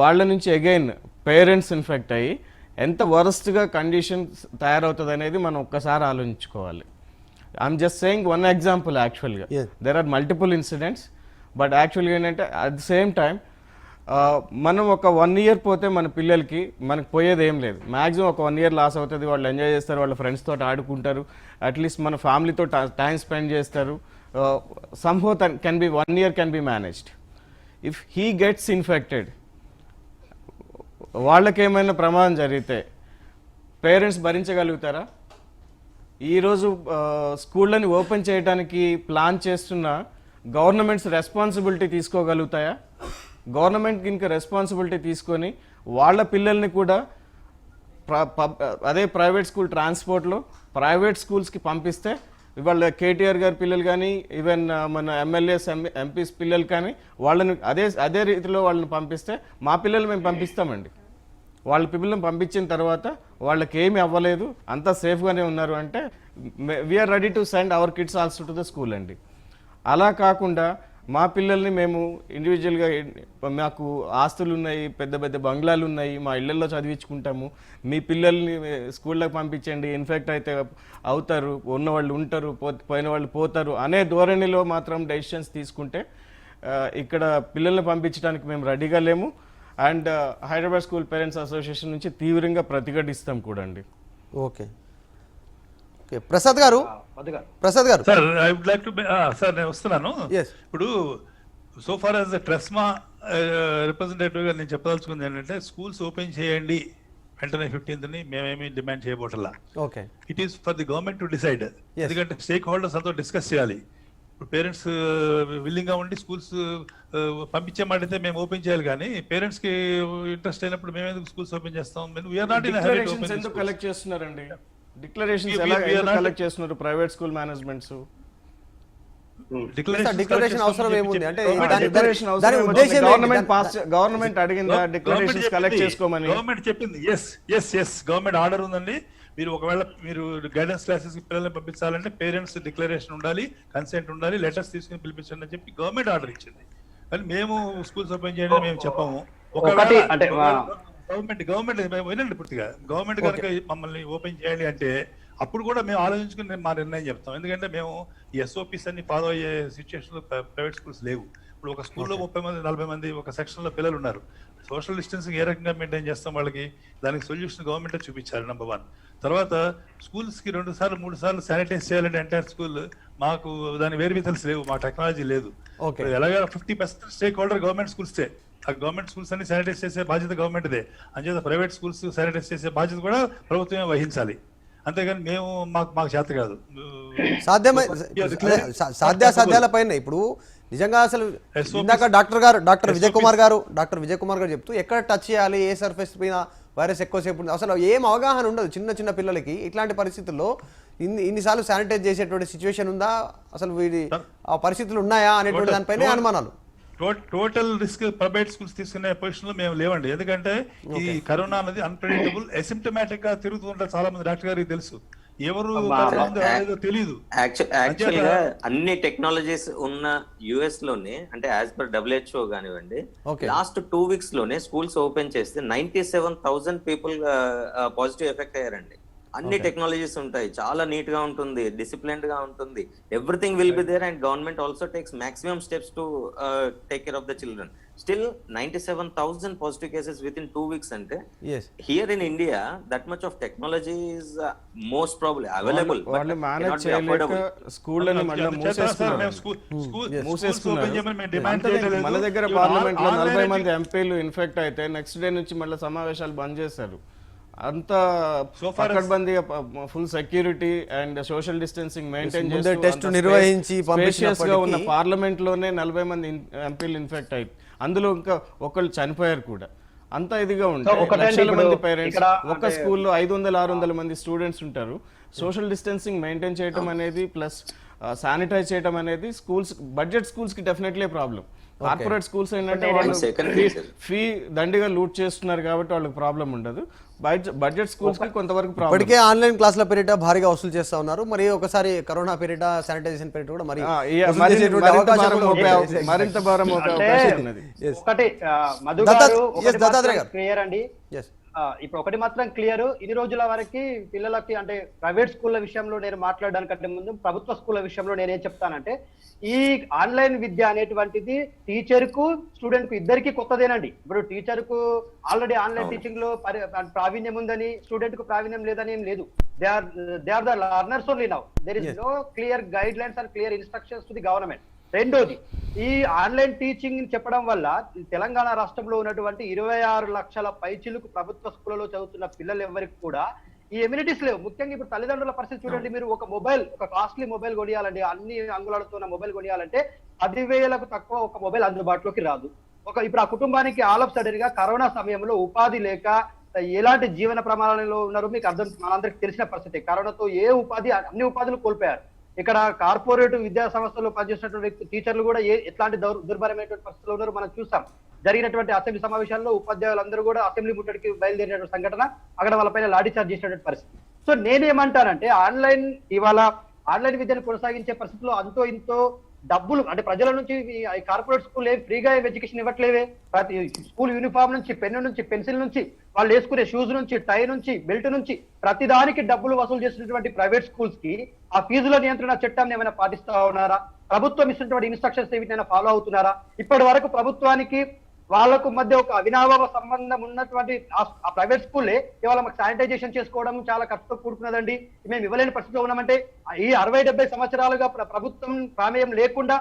వాళ్ళ నుంచి అగైన్ పేరెంట్స్ ఇన్ఫెక్ట్ అయ్యి ఎంత వరస్ట్గా కండిషన్ తయారవుతుంది అనేది మనం ఒక్కసారి ఆలోచించుకోవాలి. I'm just saying one example. యాక్చువల్గా there are multiple incidents, but యాక్చువల్గా ఏంటంటే అట్ ద సేమ్ టైం మనం ఒక 1 ఇయర్ పోతే మన పిల్లలకి మనకు పోయేది ఏం లేదు. మ్యాక్సిమం ఒక 1 ఇయర్ లాస్ అవుతుంది. వాళ్ళు ఎంజాయ్ చేస్తారు, వాళ్ళ ఫ్రెండ్స్తో ఆడుకుంటారు, అట్లీస్ట్ మన ఫ్యామిలీతో టైం స్పెండ్ చేస్తారు. Somehow can be 1 year can be managed. If he gets infected, వాళ్ళకేమైనా ప్రమాదం జరిగితే పేరెంట్స్ భరించగలుగుతారా? ఈరోజు స్కూళ్ళని ఓపెన్ చేయడానికి ప్లాన్ చేస్తున్న గవర్నమెంట్స్ రెస్పాన్సిబిలిటీ తీసుకోగలుగుతాయా? గవర్నమెంట్ కనుక రెస్పాన్సిబిలిటీ తీసుకొని వాళ్ళ పిల్లల్ని కూడా అదే ప్రైవేట్ స్కూల్ ట్రాన్స్పోర్ట్లో ప్రైవేట్ స్కూల్స్కి పంపిస్తే, ఇవాళ కేటీఆర్ గారి పిల్లలు కానీ ఈవెన్ మన ఎమ్మెల్యేస్ ఎంపీస్ పిల్లలు కానీ వాళ్ళని అదే రీతిలో వాళ్ళని పంపిస్తే మా పిల్లలు మేము పంపిస్తామండి. వాళ్ళ పిల్లల్ని పంపించిన తర్వాత వాళ్ళకి ఏమి అవ్వలేదు, అంతా సేఫ్గానే ఉన్నారు అంటే we are ready to send our kids also to the school అండి. అలా కాకుండా మా పిల్లల్ని మేము ఇండివిజువల్గా మాకు ఆస్తులు ఉన్నాయి, పెద్ద పెద్ద బంగ్లాలు ఉన్నాయి, మా ఇళ్లలో చదివించుకుంటాము, మీ పిల్లల్ని స్కూళ్ళకి పంపించండి, ఇన్ఫెక్ట్ అయితే అవుతారు, ఉన్నవాళ్ళు ఉంటారు, పోయిన వాళ్ళు పోతారు అనే ధోరణిలో మాత్రం డెసిషన్స్ తీసుకుంటే ఇక్కడ పిల్లల్ని పంపించడానికి మేము రెడీగా లేము. And Hyderabad school parents association నుంచి తీవ్రంగా ప్రతిఘటిస్తాం కూడా అండి. Okay okay Prasad garu sir I would like to sir నేను వస్తున్నాను. Yes. ఇప్పుడు so far as the TRSMA representative గా నేను చెప్పదలుచుకుంది ఏంటంటే స్కూల్స్ ఓపెన్ చేయండి వెంటనే 15th మేమేమి డిమాండ్ చేయబోటల్లా. Okay it is for the government to decide. ఎందుకంటే స్టేక్ హోల్డర్స్ అంతా డిస్కస్ చేయాలి. ఇప్పుడు పేరెంట్స్ విల్లింగ్ గా ఉండి స్కూల్స్ పంపించే మాట అయితే మేము ఓపెన్ చేయాలి, కానీ పేరెంట్స్ కి ఇంట్రెస్ట్ అయినప్పుడు మేము ఎందుకు స్కూల్స్ ఓపెన్ చేస్తాం? డిక్లరేషన్స్ ఎందుకు కలెక్ట్ చేస్తున్నారండి? డిక్లరేషన్స్ ఎలా కలెక్ట్ చేస్తున్నారు ప్రైవేట్ స్కూల్ మేనేజ్మెంట్స్? డిక్లరేషన్ అవసరం ఏముంది అంటే గవర్నమెంట్ అడిగిందా డిక్లరేషన్స్ కలెక్ట్ చేసుకోమని? గవర్నమెంట్ చెప్పింది. ఎస్ గవర్నమెంట్ ఆర్డర్ ఉందండి. మీరు ఒకవేళ మీరు గైడెన్స్ క్లాసెస్ కి పిల్లల్ని పంపించాలంటే పేరెంట్స్ డిక్లరేషన్ ఉండాలి, కన్సెంట్ ఉండాలి, లెటర్స్ తీసుకుని పిలిపించండి అని చెప్పి గవర్నమెంట్ ఆర్డర్ ఇచ్చింది. కానీ మేము స్కూల్స్ ఓపెన్ చేయడం మేము చెప్పాము. గవర్నమెంట్ వినండి పూర్తిగా. గవర్నమెంట్ కనుక మమ్మల్ని ఓపెన్ చేయాలి అంటే అప్పుడు కూడా మేము ఆలోచించుకుని మా నిర్ణయం చెప్తాం. ఎందుకంటే మేము ఎస్ఓపిస్ అన్ని ఫాలో అయ్యే సిచ్యువేషన్ ప్రైవేట్ స్కూల్స్ లేవు. ఇప్పుడు ఒక స్కూల్లో 30 మంది 40 మంది ఒక సెక్షన్ లో పిల్లలు ఉన్నారు. సోషల్ డిస్టెన్సింగ్ ఏ రకంగా మెయింటైన్ చేస్తాం వాళ్ళకి? దానికి సొల్యూషన్ గవర్నమెంట్ చూపించారు నెంబర్ 1. తర్వాత స్కూల్స్ కి 2 సార్లు 3 సార్లు శానిటైజ్ చేయాలంటే ఎంటైర్ స్కూల్ మాకు దాని వేర్వితల్స్ లేవు, మా టెక్నాలజీ లేదు. ఎలాగా 50% స్టేక్ హోల్డర్ గవర్నమెంట్ స్కూల్స్. ఆ గవర్నమెంట్ స్కూల్స్ అన్ని శానిటైజ్ చేసే బాధ్యత గవర్నమెంట్దే. అంచేత ప్రైవేట్ స్కూల్స్ శానిటైజ్ చేసే బాధ్యత కూడా ప్రభుత్వమే వహించాలి. అంతేగాని మేము మాకు చేత కాదు. సాధ్యాసాధ్యాల పైన ఇప్పుడు నిజంగా అసలు ఇందాక డాక్టర్ విజయ్ కుమార్ గారు చెప్తూ ఎక్కడ టచ్ చేయాలి, ఏ సర్ఫేస్ పైన వైరస్ ఎక్కువసేపు ఉంది, అసలు ఏం అవగాహన ఉండదు చిన్న పిల్లలకి. ఇట్లాంటి పరిస్థితుల్లో ఇన్నిసార్లు శానిటైజ్ చేసేటువంటి సిచ్యువేషన్ ఉందా, అసలు వీడి ఆ పరిస్థితులు ఉన్నాయా అనేటువంటి దానిపైన అనుమానాలు. టోటల్ రిస్క్ ప్రైవేట్ స్కూల్స్ తీసుకునే పొజిషన్ లో మేము లేవండి. ఎందుకంటే ఈ కరోనా అనేది అన్ప్రెడిక్టబుల్, అసిమ్టమాటిక్ గా తిరుగుతుంటారు. చాలా మంది డాక్టర్ గారికి తెలుసు, ఎవరు తెలియదు. యాక్చువల్ గా అన్ని టెక్నాలజీస్ ఉన్న యుఎస్ లోనే, అంటే యాజ్ పర్ WHO కానివ్వండి, లాస్ట్ 2 weeks లోనే స్కూల్స్ ఓపెన్ చేస్తే 97,000 పీపుల్ పాజిటివ్ ఎఫెక్ట్ అయ్యారండి. అన్ని టెక్నాలజీస్ ఉంటాయి, చాలా నీట్ గా ఉంటుంది, డిసిప్లిన్డ్ గా ఉంటుంది, everything will be there, and government also takes maximum steps to take care of the children. Still 97,000 positive cases with in 2 weeks అంటే as here in India that much of technology is most probably available. వాళ్ళు manage చేయలేక స్కూళ్ళని మళ్ళీ మన దగ్గర parliament లో 40 మంది ఎంపీలు ఇన్ఫెక్ట్ అయితే నెక్స్ట్ డే నుంచి మళ్ళీ సమావేశాలు బంద్ చేశారు. అంత పకడ్బందీగా full security and social distancing maintain ముందే టెస్ట్ నిర్వహించి గా ఉన్న పార్లమెంట్ లోనే 40 మంది ఎంపీలు ఇన్ఫెక్ట్ అయ్యి అందులో ఇంకా ఒకళ్ళు చనిపోయారు కూడా. అంత ఇదిగా ఉంటాయి, లక్షల మంది పేరెంట్స్ ఒక స్కూల్లో 500-600 మంది స్టూడెంట్స్ ఉంటారు. సోషల్ డిస్టెన్సింగ్ మెయింటైన్ చేయడం అనేది ప్లస్ శానిటైజ్ చేయడం అనేది స్కూల్స్, బడ్జెట్ స్కూల్స్ కి డెఫినెట్లీ ప్రాబ్లం. కార్పొరేట్ స్కూల్స్ ఏంటంటే వాళ్ళు ఫీ దండిగా లూట్ చేస్తున్నారు కాబట్టి వాళ్ళకి ప్రాబ్లం ఉండదు. బడ్జెట్ స్కూల్స్ కి కొంతవరకు ప్రాబ్లం. ఇప్పటికే ఆన్లైన్ క్లాసుల పేరిట భారీగా వసూలు చేస్తా ఉన్నారు. మరి ఒకసారి కరోనా పేరిట శానిటైజేషన్ పేరిట కూడా మరి మరింత భారం అవకాశం ఉన్నది. ఒకటి మధు గారు క్లియర్ అండి. ఎస్ ఇప్పుడు ఒకటి మాత్రం క్లియర్, ఇన్ని రోజుల వరకు పిల్లలకి అంటే ప్రైవేట్ స్కూళ్ళ విషయంలో నేను మాట్లాడడానికంటే ముందు ప్రభుత్వ స్కూళ్ళ విషయంలో నేనేం చెప్తానంటే, ఈ ఆన్లైన్ విద్య అనేటువంటిది టీచర్ కు స్టూడెంట్ కు ఇద్దరికి కొత్తదేనండి. ఇప్పుడు టీచర్ కు ఆల్రెడీ ఆన్లైన్ టీచింగ్ లో ప్రావీణ్యం ఉందని, స్టూడెంట్ కు ప్రావీణ్యం లేదని ఏం లేదు. They are the learners only now. There is no clear guidelines and clear instructions to the government. రెండోది, ఈ ఆన్లైన్ టీచింగ్ చెప్పడం వల్ల తెలంగాణ రాష్ట్రంలో ఉన్నటువంటి 26 లక్షల పైచిలకు ప్రభుత్వ స్కూళ్ళలో చదువుతున్న పిల్లలు ఎవరికి కూడా ఈ ఎమ్యూనిటీస్ లేవు. ముఖ్యంగా ఇప్పుడు తల్లిదండ్రుల పరిస్థితి చూడండి. మీరు ఒక కాస్ట్లీ మొబైల్ కొనియాలండి, అన్ని అంగుళాలతో ఉన్న మొబైల్ కొనియాలంటే 10,000కు తక్కువ ఒక మొబైల్ అందుబాటులోకి రాదు. ఇప్పుడు ఆ కుటుంబానికి ఆల్ ఆఫ్ సడన్ గా కరోనా సమయంలో ఉపాధి లేక ఎలాంటి జీవన ప్రమాణాలలో ఉన్నారో మీకు మనందరికి తెలిసిన పరిస్థితి. కరోనాతో అన్ని ఉపాధులు కోల్పోయారు. ఇక్కడ కార్పొరేట్ విద్యా సంస్థల్లో పనిచేసినటువంటి టీచర్లు కూడా ఎట్లాంటి దుర్భరమైనటువంటి పరిస్థితుల్లో ఉన్నారో మనం చూసాం. జరిగినటువంటి అసెంబ్లీ సమావేశాల్లో ఉపాధ్యాయులందరూ కూడా అసెంబ్లీ ముట్టడికి బయలుదేరినటువంటి సంఘటన, అక్కడ వాళ్ళపైన లాఠీ చార్జ్ చేసినటువంటి పరిస్థితి. సో నేనేమంటానంటే, ఇవాళ ఆన్లైన్ విద్యను కొనసాగించే పరిస్థితిలో అంతో ఇంతో డబ్బులు అంటే ప్రజల నుంచి కార్పొరేట్ స్కూల్ ఫ్రీగా ఎడ్యుకేషన్ ఇవ్వట్లేవే. ప్రతి స్కూల్ యూనిఫామ్ నుంచి, పెన్ను నుంచి, పెన్సిల్ నుంచి, వాళ్ళు వేసుకునే షూస్ నుంచి, టై నుంచి, బెల్ట్ నుంచి ప్రతి దానికి డబ్బులు వసూలు చేసినటువంటి ప్రైవేట్ స్కూల్స్ కి ఆ ఫీజుల నియంత్రణ చట్టాన్ని ఏమైనా పాటిస్తా ఉన్నారా? ప్రభుత్వం ఇస్తున్నటువంటి ఇన్స్ట్రక్షన్స్ ఏమైనా ఫాలో అవుతున్నారా? ఇప్పటి వరకు ప్రభుత్వానికి వాళ్ళకు మధ్య ఒక అవినాభావ సంబంధం ఉన్నటువంటి ఆ ప్రైవేట్ స్కూల్లే ఇవాళ మాకు శానిటైజేషన్ చేసుకోవడం చాలా ఖర్చుతో కూడుకున్నదండి. మేము ఇవ్వలేని పరిస్థితిలో ఉన్నామంటే ఈ 60-70 సంవత్సరాలుగా ప్రభుత్వం ప్రమేయం లేకుండా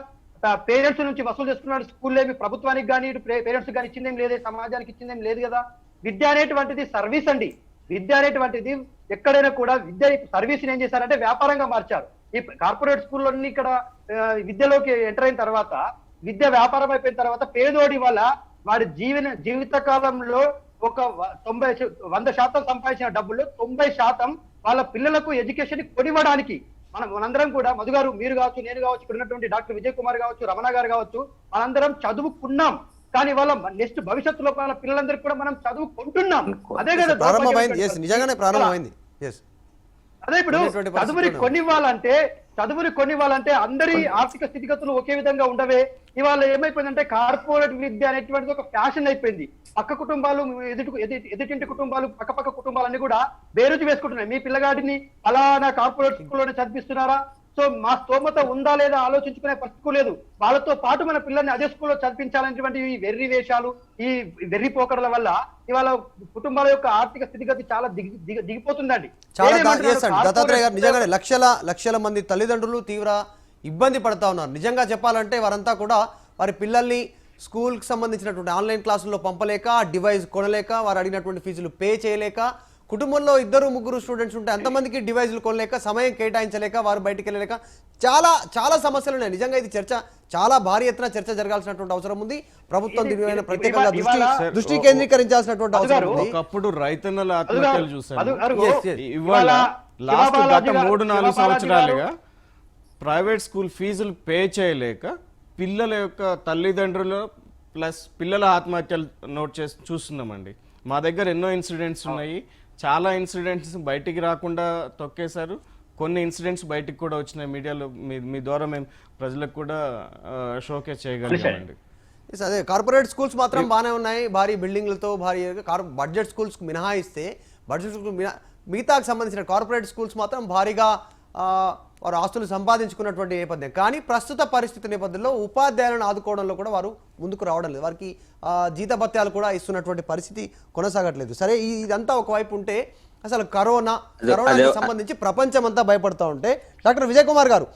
పేరెంట్స్ నుంచి వసూలు చేస్తున్న స్కూల్ ఏమి ప్రభుత్వానికి కానీ ఇటు పేరెంట్స్ కానీ ఇచ్చిందేం లేదే, సమాజానికి ఇచ్చిందేం లేదు కదా. విద్య అనేటువంటిది సర్వీస్ అండి. విద్య అనేటువంటిది ఎక్కడైనా కూడా విద్య సర్వీస్ ఏం చేశారంటే వ్యాపారంగా మార్చారు. ఈ కార్పొరేట్ స్కూళ్ళన్నీ ఇక్కడ విద్యలోకి ఎంటర్ అయిన తర్వాత, విద్య వ్యాపారం అయిపోయిన తర్వాత పేదోడి వల్ల వాడి జీవిత కాలంలో ఒక 100% సంపాదించిన డబ్బుల్లో 90% వాళ్ళ పిల్లలకు ఎడ్యుకేషన్ కొనివ్వడానికి మనందరం కూడా, మధు గారు, మీరు కావచ్చు, నేను కావచ్చు, ఇక్కడ ఉన్నటువంటి డాక్టర్ విజయ్ కుమార్ కావచ్చు, రమణ గారు కావచ్చు, మనందరం చదువుకున్నాం. కానీ వాళ్ళ నెక్స్ట్ భవిష్యత్తులో వాళ్ళ పిల్లలందరికీ కూడా మనం చదువుకుంటున్నాం. అదే కదా ప్రారంభమైంది. నిజంగానే ప్రారంభమైంది. అదే ఇప్పుడు చదువుని కొనివ్వాలంటే అందరి ఆర్థిక స్థితిగతులు ఒకే విధంగా ఉండవే. ఇవాళ ఏమైపోయిందంటే కార్పొరేట్ విద్య అనేటువంటిది ఒక ఫ్యాషన్ అయిపోయింది. పక్క కుటుంబాలు, ఎదుటింటి కుటుంబాలు, పక్క కుటుంబాలన్నీ కూడా బేరుజు వేసుకుంటున్నాయి. మీ పిల్లగాడిని అలానా కార్పొరేట్ స్కూల్లోనే చదివిస్తున్నారా? సో మా స్తోమత ఉందా లేదా ఆలోచించుకునే పరిస్థితి లేదు. వాళ్ళతో పాటు మన పిల్లల్ని అదే స్కూల్లో చదివించాలనేటువంటి ఈ వెర్రి వేషాలు, ఈ వెర్రి పోకడల వల్ల ఇవాళ కుటుంబాల యొక్క ఆర్థిక స్థితిగతి చాలా దిగిపోతుందండి. దత్తాత్రేయ గారు, నిజంగానే లక్షల మంది తల్లిదండ్రులు తీవ్ర ఇబ్బంది పడతా ఉన్నారు. నిజంగా చెప్పాలంటే వారంతా కూడా వారి పిల్లల్ని స్కూల్కి సంబంధించినటువంటి ఆన్లైన్ క్లాసుల్లో పంపలేక, డివైస్ కొనలేక, వారు అడిగినటువంటి ఫీజులు పే చేయలేక, కుటుంబంలో 2-3 స్టూడెంట్స్ ఉంటే అంతమందికి డివైజులు కొనలేక, సమయం కేటాయించలేక, వారు బయటికి వెళ్ళలేక చాలా సమస్యలు ఉన్నాయి. నిజంగా ఇది చాలా భారీ ఎత్తున చర్చ జరగాల్సినటువంటి అవసరం ఉంది. ప్రభుత్వం దీనిపైన ప్రత్యేకంగా దృష్టి కేంద్రీకరించాల్సినటువంటి అవసరం ఉంది. ఒకప్పుడు రైతన్నల ఆత్మహత్యలు చూసారు. ఇవాళ లాస్ట్ గత 3-4 సంవత్సరాలుగా ప్రైవేట్ స్కూల్ ఫీజులు పే చేయలేక పిల్లల యొక్క తల్లిదండ్రులు ప్లస్ పిల్లల ఆత్మహత్యలు నోట్ చేసి చూస్తున్నామండి. మా దగ్గర ఎన్నో ఇన్సిడెంట్స్ ఉన్నాయి. చాలా ఇన్సిడెంట్స్ బయటికి రాకుండా తొక్కేశారు. కొన్ని ఇన్సిడెంట్స్ బయటికి కూడా వచ్చినాయి. మీడియాలో మీ ద్వారా మేము ప్రజలకు కూడా షోకేస్ చేయగలిగామండి. Yes, అదే కార్పొరేట్ స్కూల్స్ మాత్రం బాగానే ఉన్నాయి, భారీ బిల్డింగ్లతో భారీ బడ్జెట్ స్కూల్స్ మినహాయిస్తే బడ్జెట్ స్కూల్ మిగతాకు సంబంధించిన కార్పొరేట్ స్కూల్స్ మాత్రం భారీగా వారు ఆస్తులు సంపాదించుకున్నటువంటి నేపథ్యం. కానీ ప్రస్తుత పరిస్థితి నేపథ్యంలో ఉపాధ్యాయులను ఆదుకోవడంలో కూడా వారు ముందుకు రావడం లేదు, వారికి జీతభత్యాలు కూడా ఇస్తున్నటువంటి పరిస్థితి కొనసాగట్లేదు. సరే, ఇదంతా ఒకవైపు ఉంటే అసలు కరోనాకి సంబంధించి ప్రపంచం అంతా భయపడుతూ ఉంటే డాక్టర్ విజయ్ కుమార్ గారు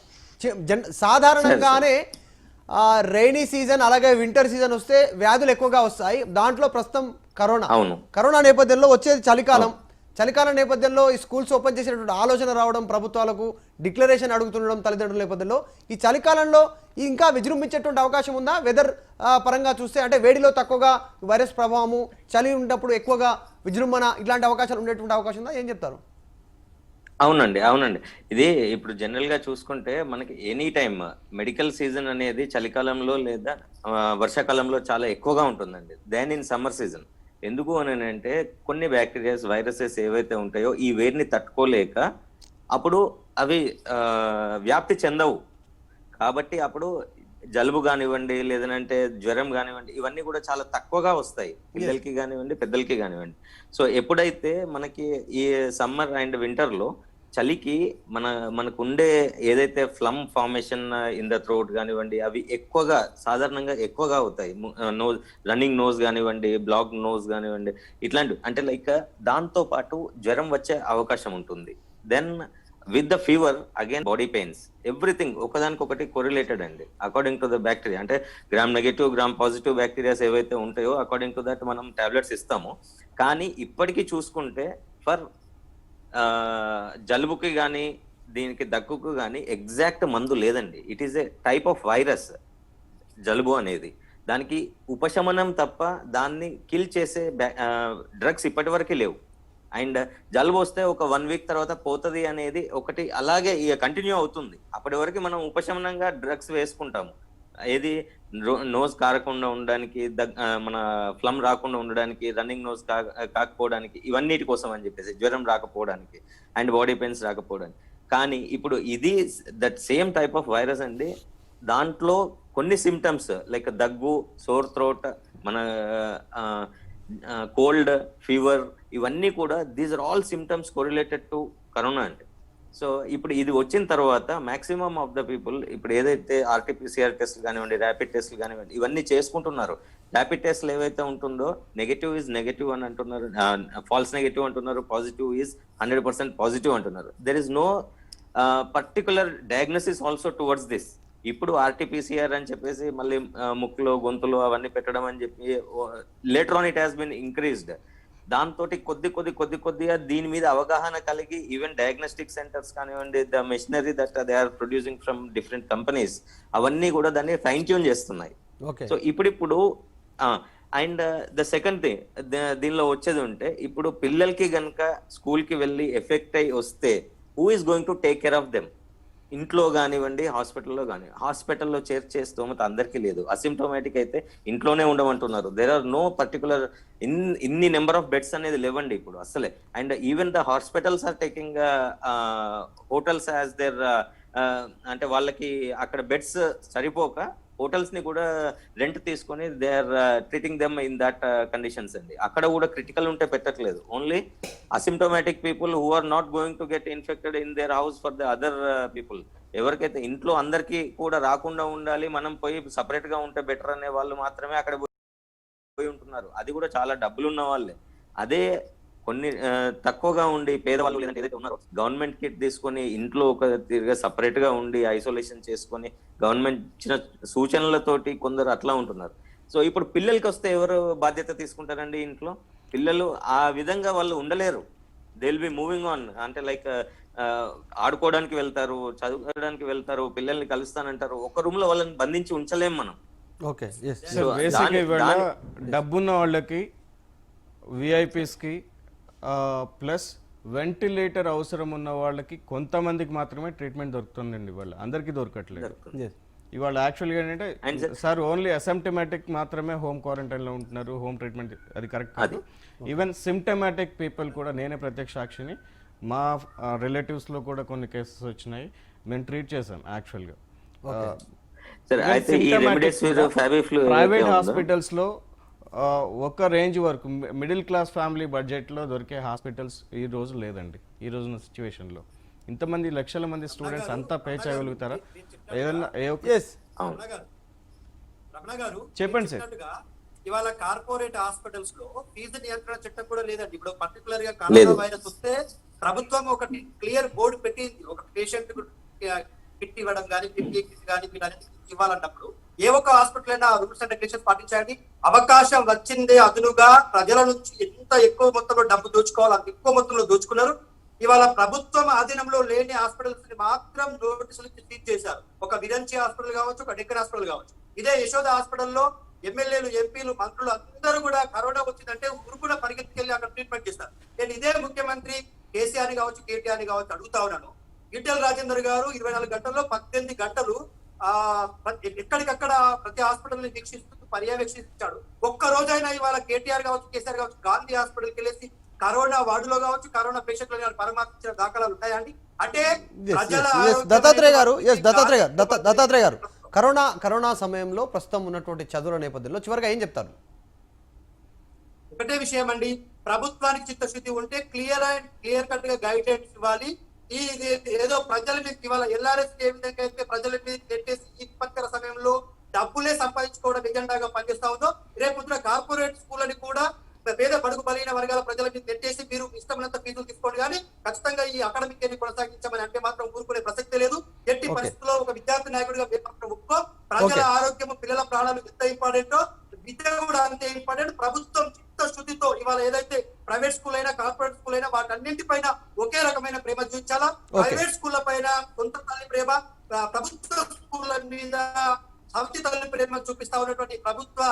సాధారణంగానే రైనీ సీజన్ అలాగే వింటర్ సీజన్ వస్తే వ్యాధులు ఎక్కువగా వస్తాయి. దాంట్లో ప్రస్తుతం కరోనా నేపథ్యంలో వచ్చేది చలికాలం నేపథ్యంలో ఈ స్కూల్స్ ఓపెన్ చేసేటువంటి ఆలోచన రావడం, ప్రభుత్వాలకు డిక్లరేషన్ అడుగుతుండడం తల్లిదండ్రుల నేపథ్యంలో ఈ చలికాలంలో ఇంకా విజృంభించేటువంటి అవకాశం ఉందా? వెదర్ పరంగా చూస్తే అంటే వేడిలో తక్కువగా వైరస్ ప్రభావము, చలి ఉన్నప్పుడు ఎక్కువగా విజృంభణ, ఇట్లాంటి అవకాశాలు ఉండేటువంటి అవకాశం ఉందా? ఏం చెప్తారు? అవునండి. ఇది ఇప్పుడు జనరల్ గా చూసుకుంటే మనకి ఎనీ టైమ్ మెడికల్ సీజన్ అనేది చలికాలంలో లేదా వర్షాకాలంలో చాలా ఎక్కువగా ఉంటుందండి దాన్ ఇన్ సమ్మర్ సీజన్. ఎందుకు అని అంటే కొన్ని బ్యాక్టీరియాస్, వైరసెస్ ఏవైతే ఉంటాయో ఈ వేడిని తట్టుకోలేక అప్పుడు అవి వ్యాప్తి చెందవు. కాబట్టి అప్పుడు జలుబు కానివ్వండి, లేదంటే జ్వరం కానివ్వండి, ఇవన్నీ కూడా చాలా తక్కువగా వస్తాయి పిల్లలకి కానివ్వండి, పెద్దలకి కానివ్వండి. సో ఎప్పుడైతే మనకి ఈ సమ్మర్ అండ్ వింటర్ లో చలికి మనకు ఉండే ఏదైతే ఫ్లమ్ ఫార్మేషన్ ఇన్ ద థ్రోట్ కానివ్వండి, అవి సాధారణంగా ఎక్కువగా అవుతాయి. రన్నింగ్ నోస్ కానివ్వండి, బ్లాక్ నోస్ కానివ్వండి, ఇట్లాంటివి అంటే లైక్ దాంతో పాటు జ్వరం వచ్చే అవకాశం ఉంటుంది. Then with the fever again body pains, everything ఒకదానికొకటి కొరిలేటెడ్ అండి అకార్డింగ్ టు ద బ్యాక్టీరియా. అంటే gram negative, gram positive bacterias ఏవైతే ఉంటాయో అకార్డింగ్ టు దట్ మనం టాబ్లెట్స్ ఇస్తాము. కానీ ఇప్పటికీ చూసుకుంటే ఫర్ జలుబుకి కానీ దీనికి దగ్గుకు కానీ ఎగ్జాక్ట్ మందు లేదండి. It is a type of virus జలుబు అనేది. దానికి ఉపశమనం తప్ప దాన్ని కిల్ చేసే డ్రగ్స్ ఇప్పటి వరకు లేవు. అండ్ జలుబు వస్తే ఒక 1 వీక్ తర్వాత పోతుంది అనేది ఒకటి అలాగే కంటిన్యూ అవుతుంది. అప్పటి వరకు మనం ఉపశమనంగా డ్రగ్స్ వేసుకుంటాము. ఏది నోస్ కారకుండా ఉండడానికి, మన ఫ్లమ్ రాకుండా ఉండడానికి, రన్నింగ్ నోస్ కాకపోవడానికి, ఇవన్నిటి కోసం అని చెప్పేసి, జ్వరం రాకపోవడానికి అండ్ బాడీ పెయిన్స్ రాకపోవడానికి. కానీ ఇప్పుడు ఇది that same type of virus అండి. దాంట్లో కొన్ని సిమ్టమ్స్ లైక్ దగ్గు, సోర్ థ్రోట్, మన కోల్డ్, ఫీవర్, ఇవన్నీ కూడా these are all symptoms correlated to corona అండి. సో ఇప్పుడు ఇది వచ్చిన తర్వాత మాక్సిమం ఆఫ్ ద పీపుల్ ఇప్పుడు ఏదైతే ఆర్టీపీసీఆర్ టెస్ట్లు కానివ్వండి, ర్యాపిడ్ టెస్ట్లు కానివ్వండి, ఇవన్నీ చేసుకుంటున్నారు. ర్యాపిడ్ టెస్ట్లు ఏవైతే ఉంటుందో నెగటివ్ ఈజ్ నెగటివ్ అని అంటున్నారు, ఫాల్స్ నెగటివ్ అంటున్నారు, పాజిటివ్ ఈజ్ 100% పాజిటివ్ అంటున్నారు. There is no particular diagnosis also towards this. ఇప్పుడు ఆర్టీపీసీఆర్ అని చెప్పేసి మళ్ళీ ముక్కులో, గొంతులో అవన్నీ పెట్టడం అని చెప్పి later on it has been increased. దాంతో కొద్దిగా దీని మీద అవగాహన కలిగి ఈవెన్ డయాగ్నోస్టిక్ సెంటర్స్ కానివ్వండి, the machinery that they are producing from different companies, అవన్నీ కూడా దాన్ని ఫైన్ ట్యూన్ చేస్తున్నాయి. సో ఇప్పుడు అండ్ ద సెకండ్ థింగ్ దీనిలో వచ్చేది ఉంటే, ఇప్పుడు పిల్లలకి గనక స్కూల్ కి వెళ్ళి ఎఫెక్ట్ అయి వస్తే who is going to take care of them? ఇంట్లో కానివ్వండి, హాస్పిటల్లో కానీ. హాస్పిటల్లో చేర్చే స్తోమత అందరికీ లేదు. అసిమ్టోమాటిక్ అయితే ఇంట్లోనే ఉండమంటున్నారు. దేర్ ఆర్ నో పర్టికులర్ ఇన్ని నెంబర్ ఆఫ్ బెడ్స్ అనేది లేవండి ఇప్పుడు అసలే. And even the hospitals are taking hotels as there, అంటే వాళ్ళకి అక్కడ బెడ్స్ సరిపోక హోటల్స్ ని కూడా రెంట్ తీసుకొని they are treating them in that conditions అండి. అక్కడ కూడా క్రిటికల్ ఉంటే పెట్టట్లేదు. Only asymptomatic people who are not going to get infected in their house for the other people, ఎవరికైతే ఇంట్లో అందరికీ కూడా రాకుండా ఉండాలి, మనం పోయి సపరేట్ గా ఉంటే బెటర్ అనే వాళ్ళు మాత్రమే అక్కడ పోయి ఉంటున్నారు. అది కూడా చాలా డబ్బులు ఉన్న వాళ్ళే. అదే కొన్ని తక్కువగా ఉండి పేదవాళ్ళు లేదంటే ఏదైతే ఉన్నారో గవర్నమెంట్ కిట్ తీసుకొని ఇంట్లో ఒక తిరిగా సపరేట్ గా ఉండి ఐసోలేషన్ చేసుకొని గవర్నమెంట్ ఇచ్చిన సూచనలతోటి కొందరు అట్లా ఉంటున్నారు. సో ఇప్పుడు పిల్లలకి వస్తే ఎవరు బాధ్యత తీసుకుంటారండి? ఇంట్లో పిల్లలు ఆ విధంగా వాళ్ళు ఉండలేరు. They will be moving on. అంటే లైక్ ఆడుకోవడానికి వెళ్తారు, చదువుకోవడానికి వెళ్తారు, పిల్లల్ని కలుస్తానంటారు. ఒక రూమ్ లో వాళ్ళని బంధించి ఉంచలేం మనం. ఓకే, డబ్బున్న వాళ్ళకి, విఐపీస్కి ప్లస్ వెంటిలేటర్ అవసరం ఉన్న వాళ్ళకి కొంతమందికి మాత్రమే ట్రీట్మెంట్ దొరుకుతుందండి. ఇవాళ అందరికీ దొరకట్లేదు. ఇవాళ యాక్చువల్గా ఏంటంటే సార్ ఓన్లీ అసిమ్టమాటిక్ మాత్రమే హోమ్ క్వారంటైన్లో ఉంటున్నారు, హోమ్ ట్రీట్మెంట్, అది కరెక్ట్ కాదు. ఈవెన్ సిమ్టమాటిక్ పీపుల్ కూడా, నేనే ప్రత్యక్ష సాక్షిని, మా రిలేటివ్స్లో కూడా కొన్ని కేసెస్ వచ్చినాయి, మేము ట్రీట్ చేసాం యాక్చువల్గా. సరే అయితే ఈ రెమిడెసివిర్ ఫాబిఫ్లూ ప్రైవేట్ హాస్పిటల్స్లో ఒక రేంజ్ వరకు మిడిల్ క్లాస్ ఫ్యామిలీ బడ్జెట్లో దొరికే హాస్పిటల్స్ ఈ రోజు లేదండి. ఈ రోజున సిచ్యువేషన్లో ఇంతమంది లక్షల మంది స్టూడెంట్స్ అంతా పే చేయగలుగుతారా? ఏదన్నా ఎస్ రమణ గారు చెప్పండి సార్. చెప్పినట్టుగా ఇవాళ కార్పొరేట్ హాస్పిటల్స్ లో ఫీజు నియంత్రణ చట్టం కూడా లేదండి. ఇప్పుడు పర్టికులర్ గా కరోనా వైరస్ వస్తే ప్రభుత్వం ఒకటి క్లియర్ బోర్డు పెట్టింది, ఒక పేషెంట్ కిట్ ఇవ్వడం కానీ కిట్ కానీ వీటన్నిటికీ ఇవ్వాలన్నప్పుడు ఏ ఒక్క హాస్పిటల్ అయినా రూల్స్ అండ్ రెగ్యులేషన్స్ పాటించండి. అవకాశం వచ్చిందే అదునుగా ప్రజల నుంచి ఎంత ఎక్కువ మొత్తంలో డబ్బు దోచుకోవాలి అంత ఎక్కువ మొత్తంలో దోచుకున్నారు. ఇవాళ ప్రభుత్వం ఆధీనంలో లేని హాస్పిటల్స్ ని మాత్రం నోటీసులు సీజ్ చేశారు. ఒక విరంచి హాస్పిటల్ కావచ్చు, ఒక డెక్కన్ హాస్పిటల్ కావచ్చు. ఇదే యశోద హాస్పిటల్లో ఎమ్మెల్యేలు, ఎంపీలు, మంత్రులు అందరూ కూడా కరోనా వచ్చిందంటే ఊరు కూడా పరిగెత్తుకెళ్ళి అక్కడ ట్రీట్మెంట్ చేస్తారు. నేను ఇదే ముఖ్యమంత్రి కేసీఆర్ కావచ్చు, కేటీఆర్ కావచ్చు అడుగుతా ఉన్నాను. ఈటెల రాజేందర్ గారు 24 గంటల్లో 18 గంటలు ఎక్కడికక్కడ ప్రతి హాస్పిటల్ ని వీక్షిస్తూ పర్యవేక్షించాడు. ఒక్క రోజైనా ఇవాళ కేటీఆర్ కావచ్చు, కేసీఆర్ కావచ్చు గాంధీ హాస్పిటల్కి వెళ్ళేసి కరోనా వార్డులో కావచ్చు, కరోనా పేషెంట్లు పరామర్శించిన దాఖలాలు ఉంటాయండి. అంటే ప్రజల దత్తాత్రేయ గారు కరోనా సమయంలో ప్రస్తుతం ఉన్నటువంటి చదువుల నేపథ్యంలో చివరిగా ఏం చెప్తారు? ఒకటే విషయం అండి, ప్రభుత్వానికి చిత్తశుద్ధి ఉంటే క్లియర్ కట్ గా గైడెన్స్ ఇవ్వాలి. ఈ ఏదో ప్రజల మీద ఇవాళ ఎల్ఆర్ఎస్ ఏ విధంగా అయితే ప్రజల మీద నెట్టేసి ఈ విపత్కర సమయంలో డబ్బులే సంపాదించుకోవడం ఎజెండాగా పనిచేస్తా ఉందో, రేపు కార్పొరేట్ స్కూళ్ళని కూడా పేద బడుగు బలైన వర్గాల ప్రజల మీద నెట్టేసి మీరు ఇష్టమైనంత ఫీజులు తీసుకోండి కానీ ఖచ్చితంగా ఈ అకాడమిక్ ఇయర్ కొనసాగించమని అంటే మాత్రం ఊరుకునే ప్రసక్తే లేదు. ఎట్టి పరిస్థితుల్లో ఒక విద్యార్థి నాయకుడిగా ఒప్పుకో. ప్రజల ఆరోగ్యం, పిల్లల ప్రాణాలు ఎంత ఇంపార్టెంటో విద్య కూడా అంతే ఇంపార్టెంట్. ప్రభుత్వం చిత్తశుద్ధితో ఇవాళ ఏదైతే ప్రైవేట్ స్కూల్ అయినా కార్పొరేట్ స్కూల్ అయినా వాటన్నింటిపైన ఒకే రకమైన ప్రేమ చూపించాలా. ప్రైవేట్ స్కూళ్ల పైన సొంత తల్లి ప్రేమ, ప్రభుత్వ స్కూళ్ల మీద సమితి తల్లి ప్రేమ చూపిస్తా ఉన్నటువంటి ప్రభుత్వ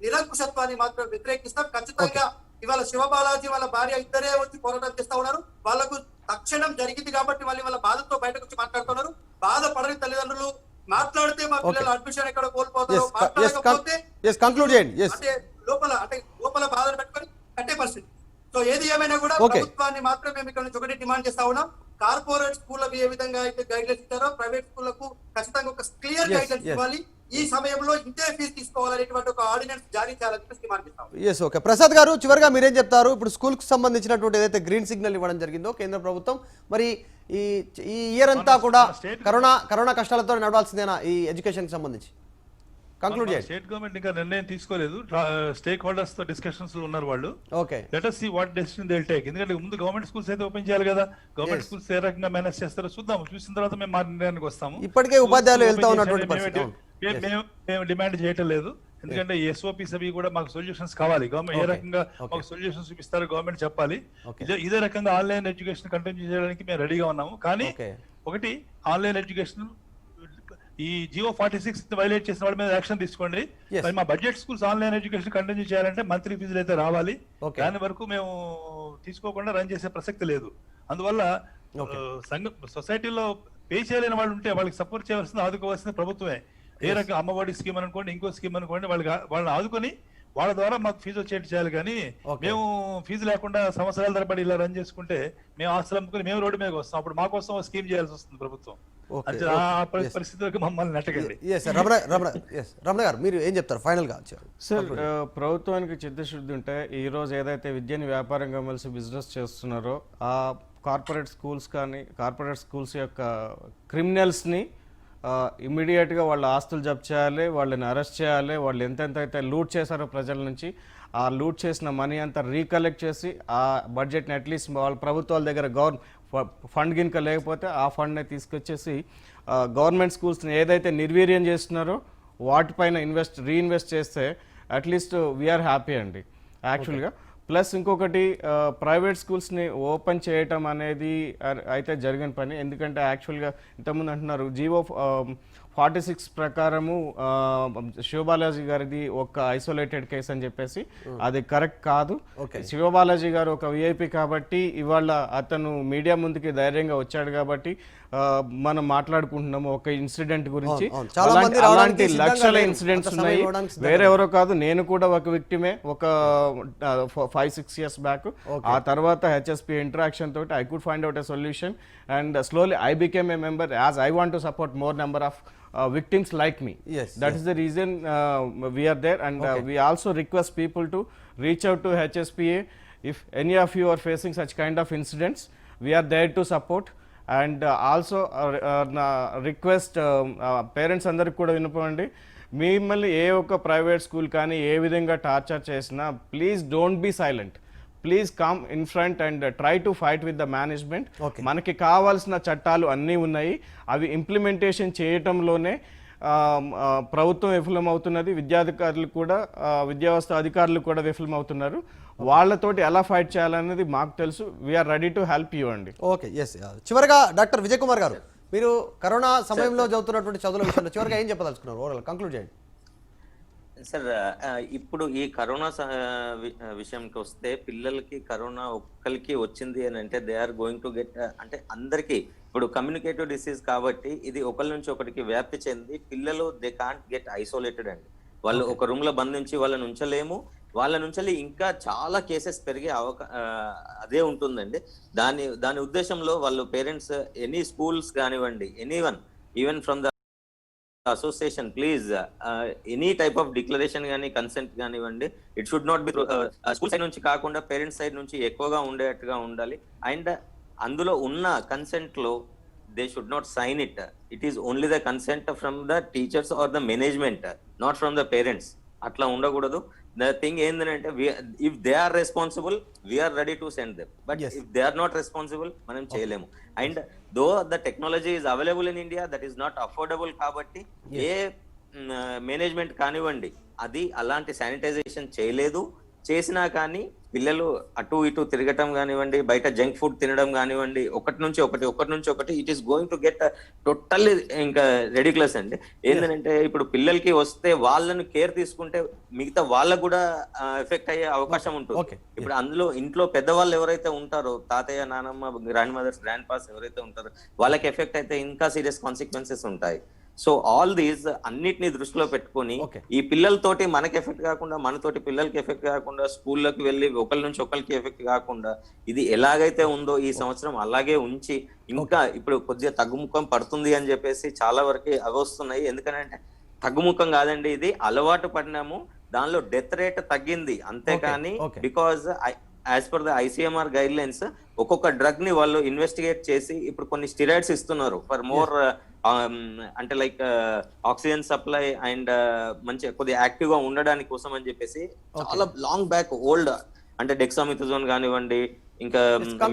నిరంకుశత్వాన్ని మాత్రం వ్యతిరేకిస్తాం. ఖచ్చితంగా ఇవాళ శివబాలాజీ వాళ్ళ భార్య ఇద్దరే వచ్చి పోరాటం చేస్తా ఉన్నారు. వాళ్ళకు తక్షణం జరిగింది కాబట్టి వాళ్ళ బాధతో బయటకు వచ్చి మాట్లాడుతున్నారు. బాధపడని తల్లిదండ్రులు మాట్లాడితే మా పిల్లలు అడ్మిషన్ ఎక్కడ కోల్పోతారో, మాట్లాడకపోతే అంటే లోపల బాధలు పెట్టుకొని కట్టే పరిస్థితి. సో ఏది ఏమైనా కూడా ప్రభుత్వాన్ని మాత్రం మేము ఇక్కడ నుంచి ఒకటి డిమాండ్ చేస్తా ఉన్నాం. కార్పొరేట్ స్కూళ్ళకు ఏ విధంగా అయితే గైడ్లైన్స్ ఇచ్చారో ప్రైవేట్ స్కూళ్లకు ఖచ్చితంగా ఒక క్లియర్ గైడ్లైన్స్ ఇవ్వాలి. ఈ సమయంలో ఇంతే ఫీజు తీసుకోవాలనేటువంటి ఒక ఆర్డినెన్స్ జారీ చేయాలని డిమాండ్ చేస్తాం. ఓకే ప్రసాద్ గారు, చివరిగా మీరేం చెప్తారు? ఇప్పుడు స్కూల్ కు సంబంధించినటువంటి ఏదైతే గ్రీన్ సిగ్నల్ ఇవ్వడం జరిగిందో కేంద్ర ప్రభుత్వం, మరి ఈ ఇయర్ అంతా కూడా కరోనా కష్టాలతో నడవాల్సిందేనా ఈ ఎడ్యుకేషన్ కి సంబంధించి? కంక్లూడ్ చేయండి. స్టేట్ గవర్నమెంట్ ఇంకా నిర్ణయం తీసుకోలేదు. స్టేక్ హోల్డర్స్ తో డిస్కషన్స్ లో ఉన్నారు వాళ్ళు. Okay, let us see what decision they will take. ఎందుకంటే ముందు గవర్నమెంట్ స్కూల్స్ అయితే ఓపెన్ చేయాలి కదా. గవర్నమెంట్ స్కూల్స్ ఏ రకంగా మేనేజ్ చేస్తారో చూద్దాం. చూసిన తర్వాత మేము మా నిర్ణయానికి వస్తాము. ఇప్పటికే ఉపాధ్యాయులు వెళ్తా ఉన్నటువంటి పరిస్థితి మేము డిమాండ్ చేయటం లేదు. ఎందుకంటే ఎస్ఓపీస్ అవి కూడా మాకు సొల్యూషన్స్ కావాలి. గవర్నమెంట్ ఏ రకంగా మాకు సొల్యూషన్స్ చూపిస్తారో గవర్నమెంట్ చెప్పాలి. ఇదే రకంగా ఆన్లైన్ ఎడ్యుకేషన్ కంటిన్యూ చేయడానికి మేము రెడీగా ఉన్నాము. కానీ ఒకటి, ఆన్లైన్ ఎడ్యుకేషన్ ఈ జియో 46 వైలేట్ చేసిన వాళ్ళ మీద యాక్షన్ తీసుకోండి. మరి మా budget schools online education continue చేయాలంటే మంత్లీ ఫీజులు అయితే రావాలి. దాని వరకు మేము తీసుకోకుండా రన్ చేసే ప్రసక్తి లేదు. అందువల్ల సొసైటీలో పే చేయలేని వాళ్ళు ఉంటే వాళ్ళకి సపోర్ట్ చేయవలసింది, ఆదుకోవాల్సింది ప్రభుత్వమే. ఏ రకంగా అమ్మఒడి స్కీమ్ అనుకోండి, ఇంకో స్కీమ్ అనుకోండి, వాళ్ళని ఆదుకొని వాళ్ళ ద్వారా మాకు ఫీజు వచ్చేట్టు చేయాలి. కానీ మేము ఫీజు లేకుండా సంవత్సరాల తరబడి ఇలా రన్ చేసుకుంటే మేము ఆస్తులు అమ్ముకుని మేము రోడ్డు మీద వస్తాం. అప్పుడు మా కోసం స్కీమ్ చేయాల్సి వస్తుంది ప్రభుత్వం. పరిస్థితులకు మమ్మల్ని నెట్టకండి. రమణ గారు, మీరు ఏం చెప్తారు ఫైనల్ గా? సార్, ప్రభుత్వానికి చిత్తశుద్ధి ఉంటే ఈ రోజు ఏదైతే విద్యని వ్యాపారంగా మలిసి బిజినెస్ చేస్తున్నారో ఆ కార్పొరేట్ స్కూల్స్ యొక్క క్రిమినల్స్ని ఇమ్మీడియట్గా వాళ్ళ ఆస్తులు జప్తు చేయాలి, వాళ్ళని అరెస్ట్ చేయాలి. వాళ్ళు ఎంతెంత అయితే లూట్ చేశారో ప్రజల నుంచి, ఆ లూట్ చేసిన మనీ అంతా రీకలెక్ట్ చేసి ఆ బడ్జెట్ని అట్లీస్ట్ వాళ్ళ ప్రభుత్వాల దగ్గర ఫండ్ గినక లేకపోతే ఆ ఫండ్ని తీసుకొచ్చేసి గవర్నమెంట్ స్కూల్స్ని ఏదైతే నిర్వీర్యం చేస్తున్నారో వాటిపైన రీఇన్వెస్ట్ చేస్తే అట్లీస్ట్ వీఆర్ హ్యాపీ అండి యాక్చువల్గా. ప్లస్ ఇంకొకటి, ప్రైవేట్ స్కూల్స్ని ఓపెన్ చేయటం అనేది అయితే జరిగిన పని. ఎందుకంటే యాక్చువల్గా ఇంతకుముందు అంటున్నారు జియో 46 ప్రకారము శివబాలాజీ గారిది ఒక ఐసోలేటెడ్ కేసు అని చెప్పేసి, అది కరెక్ట్ కాదు. శివబాలాజీ గారు ఒక విఐపి కాబట్టి ఇవాళ అతను మీడియా ముందుకి ధైర్యంగా వచ్చాడు కాబట్టి మనం మాట్లాడుకుంటున్నాము ఒక ఇన్సిడెంట్ గురించి. అలాంటి లక్షల ఇన్సిడెంట్స్ ఉన్నాయి, వేరెవరో కాదు. నేను కూడా ఒక విక్టిమే ఒక 5-6 years బ్యాక్. ఆ తర్వాత హెచ్ఎస్పి ఇంటరాక్షన్ తోటి I could find out a solution and slowly I became a member as I want to support more number of victims like me. Yes, That is the reason we are there, and we also request people to reach out to HSPA. If any of you are facing such kind of incidents, we are there to support. And also request parents అందరికి కూడా వినపండి, మిమ్మల్ని ఏ ఒక్క private school కానీ ఏ విధంగా torture చేసినా please don't be silent, please come in front and try to fight with the management. మనకి కావాల్సిన చట్టాలు అన్నీ ఉన్నాయి, అవి ఇంప్లిమెంటేషన్ చేయటంలోనే ప్రభుత్వం విఫలమవుతున్నది, విద్యాధికారులు కూడా విద్యా వ్యవస్థ అధికారులు కూడా విఫలమవుతున్నారు. వాళ్ళతోటి ఎలా ఫైట్ చేయాలనేది మాకు తెలుసు. We're ready to help you అండి. Okay, yes. చివరగా డాక్టర్ విజయ్ కుమార్ గారు, మీరు కరోనా సమయంలో చదువుతున్నటువంటి చదువుల విషయంలో చివరిగా ఏం చెప్పదలుచుకున్నారు? ఓవరాల్ కంక్లూడ్ చేయండి సార్. ఇప్పుడు ఈ కరోనా విషయంకి వస్తే, పిల్లలకి కరోనా ఒక్కరికి వచ్చింది అని అంటే they are going to get, అంటే అందరికీ ఇప్పుడు కమ్యూనికేటివ్ డిసీజ్ కాబట్టి ఇది ఒకరి నుంచి ఒకరికి వ్యాప్తి చెంది పిల్లలు దే కాంట్ గెట్ ఐసోలేటెడ్ అండి. వాళ్ళు ఒక రూమ్ లో బంధించి వాళ్ళని ఉంచలేము, వాళ్ళ నుంచి ఇంకా చాలా కేసెస్ పెరిగే అదే ఉంటుందండి. దాని ఉద్దేశంలో వాళ్ళు పేరెంట్స్ ఎనీ స్కూల్స్ కానివ్వండి, anyone even from the association, please any type of declaration కానీ కన్సెంట్ కానివ్వండి, it should not be school side నుంచి కాకుండా పేరెంట్స్ సైడ్ నుంచి ఎక్కువగా ఉండేట్టుగా ఉండాలి. అండ్ అందులో ఉన్న కన్సెంట్ లో they should not sign it. It is only the consent from the teachers or the management, not from the parents. అట్లా ఉండకూడదు. ద థింగ్ ఏంటంటే, if they are responsible we are ready to send them, but if they are not responsible మనం చేయలేము. And though the technology is available in India, that is not affordable. కాబట్టి ఏ management కానివ్వండి అది అలాంటి శానిటైజేషన్ చేయలేదు. చేసినా కానీ పిల్లలు అటు ఇటు తిరగటం కానివ్వండి, బయట జంక్ ఫుడ్ తినడం కానివ్వండి, ఒకటి నుంచి ఒకటి it is going to get totally ఇంకా రెడిక్యులస్ అండి. ఏంటంటే ఇప్పుడు పిల్లలకి వస్తే వాళ్ళను కేర్ తీసుకుంటే మిగతా వాళ్ళకు కూడా ఎఫెక్ట్ అయ్యే అవకాశం ఉంటుంది. ఇప్పుడు అందులో ఇంట్లో పెద్దవాళ్ళు ఎవరైతే ఉంటారో, తాతయ్య, నానమ్మ, గ్రాండ్ మదర్స్, గ్రాండ్ పాస్ ఎవరైతే ఉంటారో వాళ్ళకి ఎఫెక్ట్ అయితే ఇంకా సీరియస్ కాన్సిక్వెన్సెస్ ఉంటాయి. సో ఆల్ దీస్ అన్నిటిని దృష్టిలో పెట్టుకొని ఈ పిల్లలతోటి మనకి ఎఫెక్ట్ కాకుండా, మనతోటి పిల్లలకి ఎఫెక్ట్ కాకుండా, స్కూల్లోకి వెళ్ళి ఒకరి నుంచి ఒకరికి ఎఫెక్ట్ కాకుండా, ఇది ఎలాగైతే ఉందో ఈ సంవత్సరం అలాగే ఉంచి, ఇంకా ఇప్పుడు కొద్దిగా తగ్గుముఖం పడుతుంది అని చెప్పేసి చాలా వరకు అవి వస్తున్నాయి. ఎందుకంటే తగ్గుముఖం కాదండి, ఇది అలవాటు పడినాము, దానిలో డెత్ రేట్ తగ్గింది అంతేకాని, because as per the ICMR guide lines ఒక్కొక్క డ్రగ్ ని వాళ్ళు ఇన్వెస్టిగేట్ చేసి ఇప్పుడు కొన్ని స్టిరాయిడ్స్ ఇస్తున్నారు ఫర్ మోర్, అంటే లైక్ ఆక్సిజన్ సప్లై అండ్ మంచి కొద్దిగా యాక్టివ్ గా ఉండడానికి కోసం అని చెప్పేసి చాలా లాంగ్ బ్యాక్ ఓల్డ్, అంటే డెక్సామిథాజోన్ కానివ్వండి, ఇంకా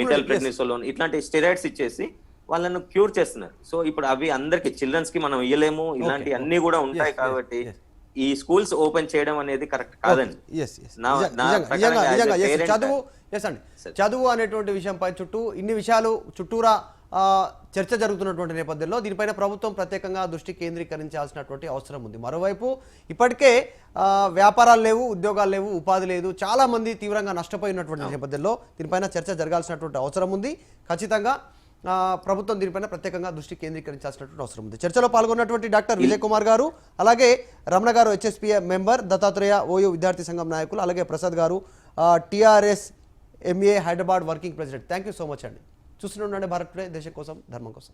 మిథైల్ ప్రెడ్నిసోలోన్, ఇట్లాంటి స్టెరాయిడ్స్ ఇచ్చేసి వాళ్ళను క్యూర్ చేస్తున్నారు. సో ఇప్పుడు అవి అందరికి చిల్డ్రన్స్ కి మనం ఇయ్యలేము, ఇలాంటి అన్ని కూడా ఉంటాయి. కాబట్టి ఈ స్కూల్స్ ఓపెన్ చేయడం అనేది కరెక్ట్ కాదండి. చదువు అనేటువంటి విషయంపై ఇన్ని విషయాలు చుట్టూరా చర్చ జరుగుతున్నటువంటి నేపథ్యంలో దీనిపైన ప్రభుత్వం ప్రత్యేకంగా దృష్టి కేంద్రీకరించాల్సినటువంటి అవసరం ఉంది. మరోవైపు ఇప్పటికే వ్యాపారాలు లేవు, ఉద్యోగాలు లేవు, ఉపాధి లేదు, చాలా మంది తీవ్రంగా నష్టపోయినటువంటి నేపథ్యంలో దీనిపైన చర్చ జరగాల్సినటువంటి అవసరం ఉంది. ఖచ్చితంగా ప్రభుత్వం దీనిపైన ప్రత్యేకంగా దృష్టి కేంద్రీకరించాల్సినటువంటి అవసరం ఉంది. చర్చలో పాల్గొన్నటువంటి డాక్టర్ విజయ్ కుమార్ గారు, అలాగే రమణ గారు HSPA మెంబర్, దత్తాత్రేయ OU విద్యార్థి సంఘం నాయకులు, అలాగే ప్రసాద్ గారు TRS MA Hyderabad working president. Thank you so much అండి. చూస్తూనే ఉండండి భారత్ టుడే, దేశం కోసం, ధర్మం కోసం.